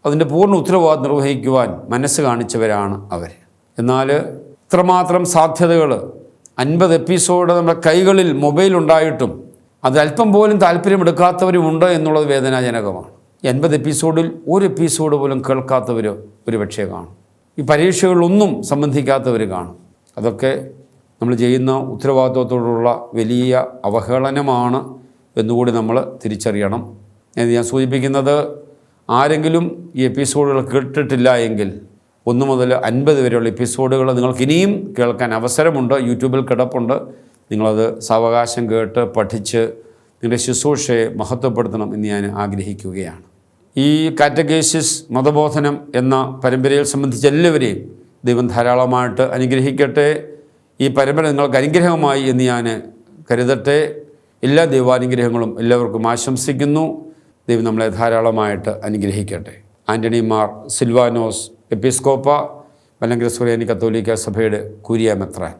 അതിൻ്റെ പൂർണ്ണ ഉത്തരവാദിത്വം നിർവഹിക്കുവാൻ മനസ്സ് കാണിച്ചവരാണ് അവർ. എന്നാൽ ഇത്രമാത്രം സാധ്യതകൾ 50 എപ്പിസോഡ് നമ്മുടെ കൈകളിൽ മൊബൈൽ ഉണ്ടായിട്ടും അത് അല്പം പോലും താല്പര്യമെടുക്കാത്തവരുമുണ്ട് എന്നുള്ളത് വേദനാജനകമാണ്. 50 എപ്പിസോഡിൽ ഒരു എപ്പിസോഡ് പോലും കേൾക്കാത്തവർ ഒരു പക്ഷേ കാണും. ഈ പരീക്ഷകളിലൊന്നും സംബന്ധിക്കാത്തവർ കാണും. അതൊക്കെ നമ്മൾ ചെയ്യുന്ന ഉത്തരവാദിത്വത്തോടുള്ള വലിയ അവഹേളനമാണ് എന്നുകൂടി നമ്മൾ തിരിച്ചറിയണം. ഞാൻ സൂചിപ്പിക്കുന്നത്, ആരെങ്കിലും ഈ എപ്പിസോഡുകൾ കേട്ടിട്ടില്ല എങ്കിൽ 1 മുതൽ 50 വരെയുള്ള എപ്പിസോഡുകൾ നിങ്ങൾക്ക് ഇനിയും കേൾക്കാൻ അവസരമുണ്ട്. യൂട്യൂബിൽ കിടപ്പുണ്ട്. നിങ്ങളത് സാവകാശം കേട്ട് പഠിച്ച് നിങ്ങളുടെ ശുശ്രൂഷയെ മഹത്വപ്പെടുത്തണം എന്ന് ഞാൻ ആഗ്രഹിക്കുകയാണ്. ഈ കാറ്റഗേസിസ് മതബോധനം എന്ന പരമ്പരയിൽ സംബന്ധിച്ച എല്ലാവരെയും ദൈവം ധാരാളമായിട്ട് അനുഗ്രഹിക്കട്ടെ. ഈ പരമ്പര നിങ്ങൾക്ക് അനുഗ്രഹമായി എന്ന് ഞാൻ കരുതട്ടെ. എല്ലാ ദൈവാനുഗ്രഹങ്ങളും എല്ലാവർക്കും ആശംസിക്കുന്നു. ദൈവം നമ്മളെ ധാരാളമായിട്ട് അനുഗ്രഹിക്കട്ടെ. ആൻ്റണി മാർ സിൽവാനോസ് എപ്പിസ്കോപ്പ, മലങ്കര സുറിയാനി കത്തോലിക്ക സഭയുടെ കുര്യ മെത്രാൻ.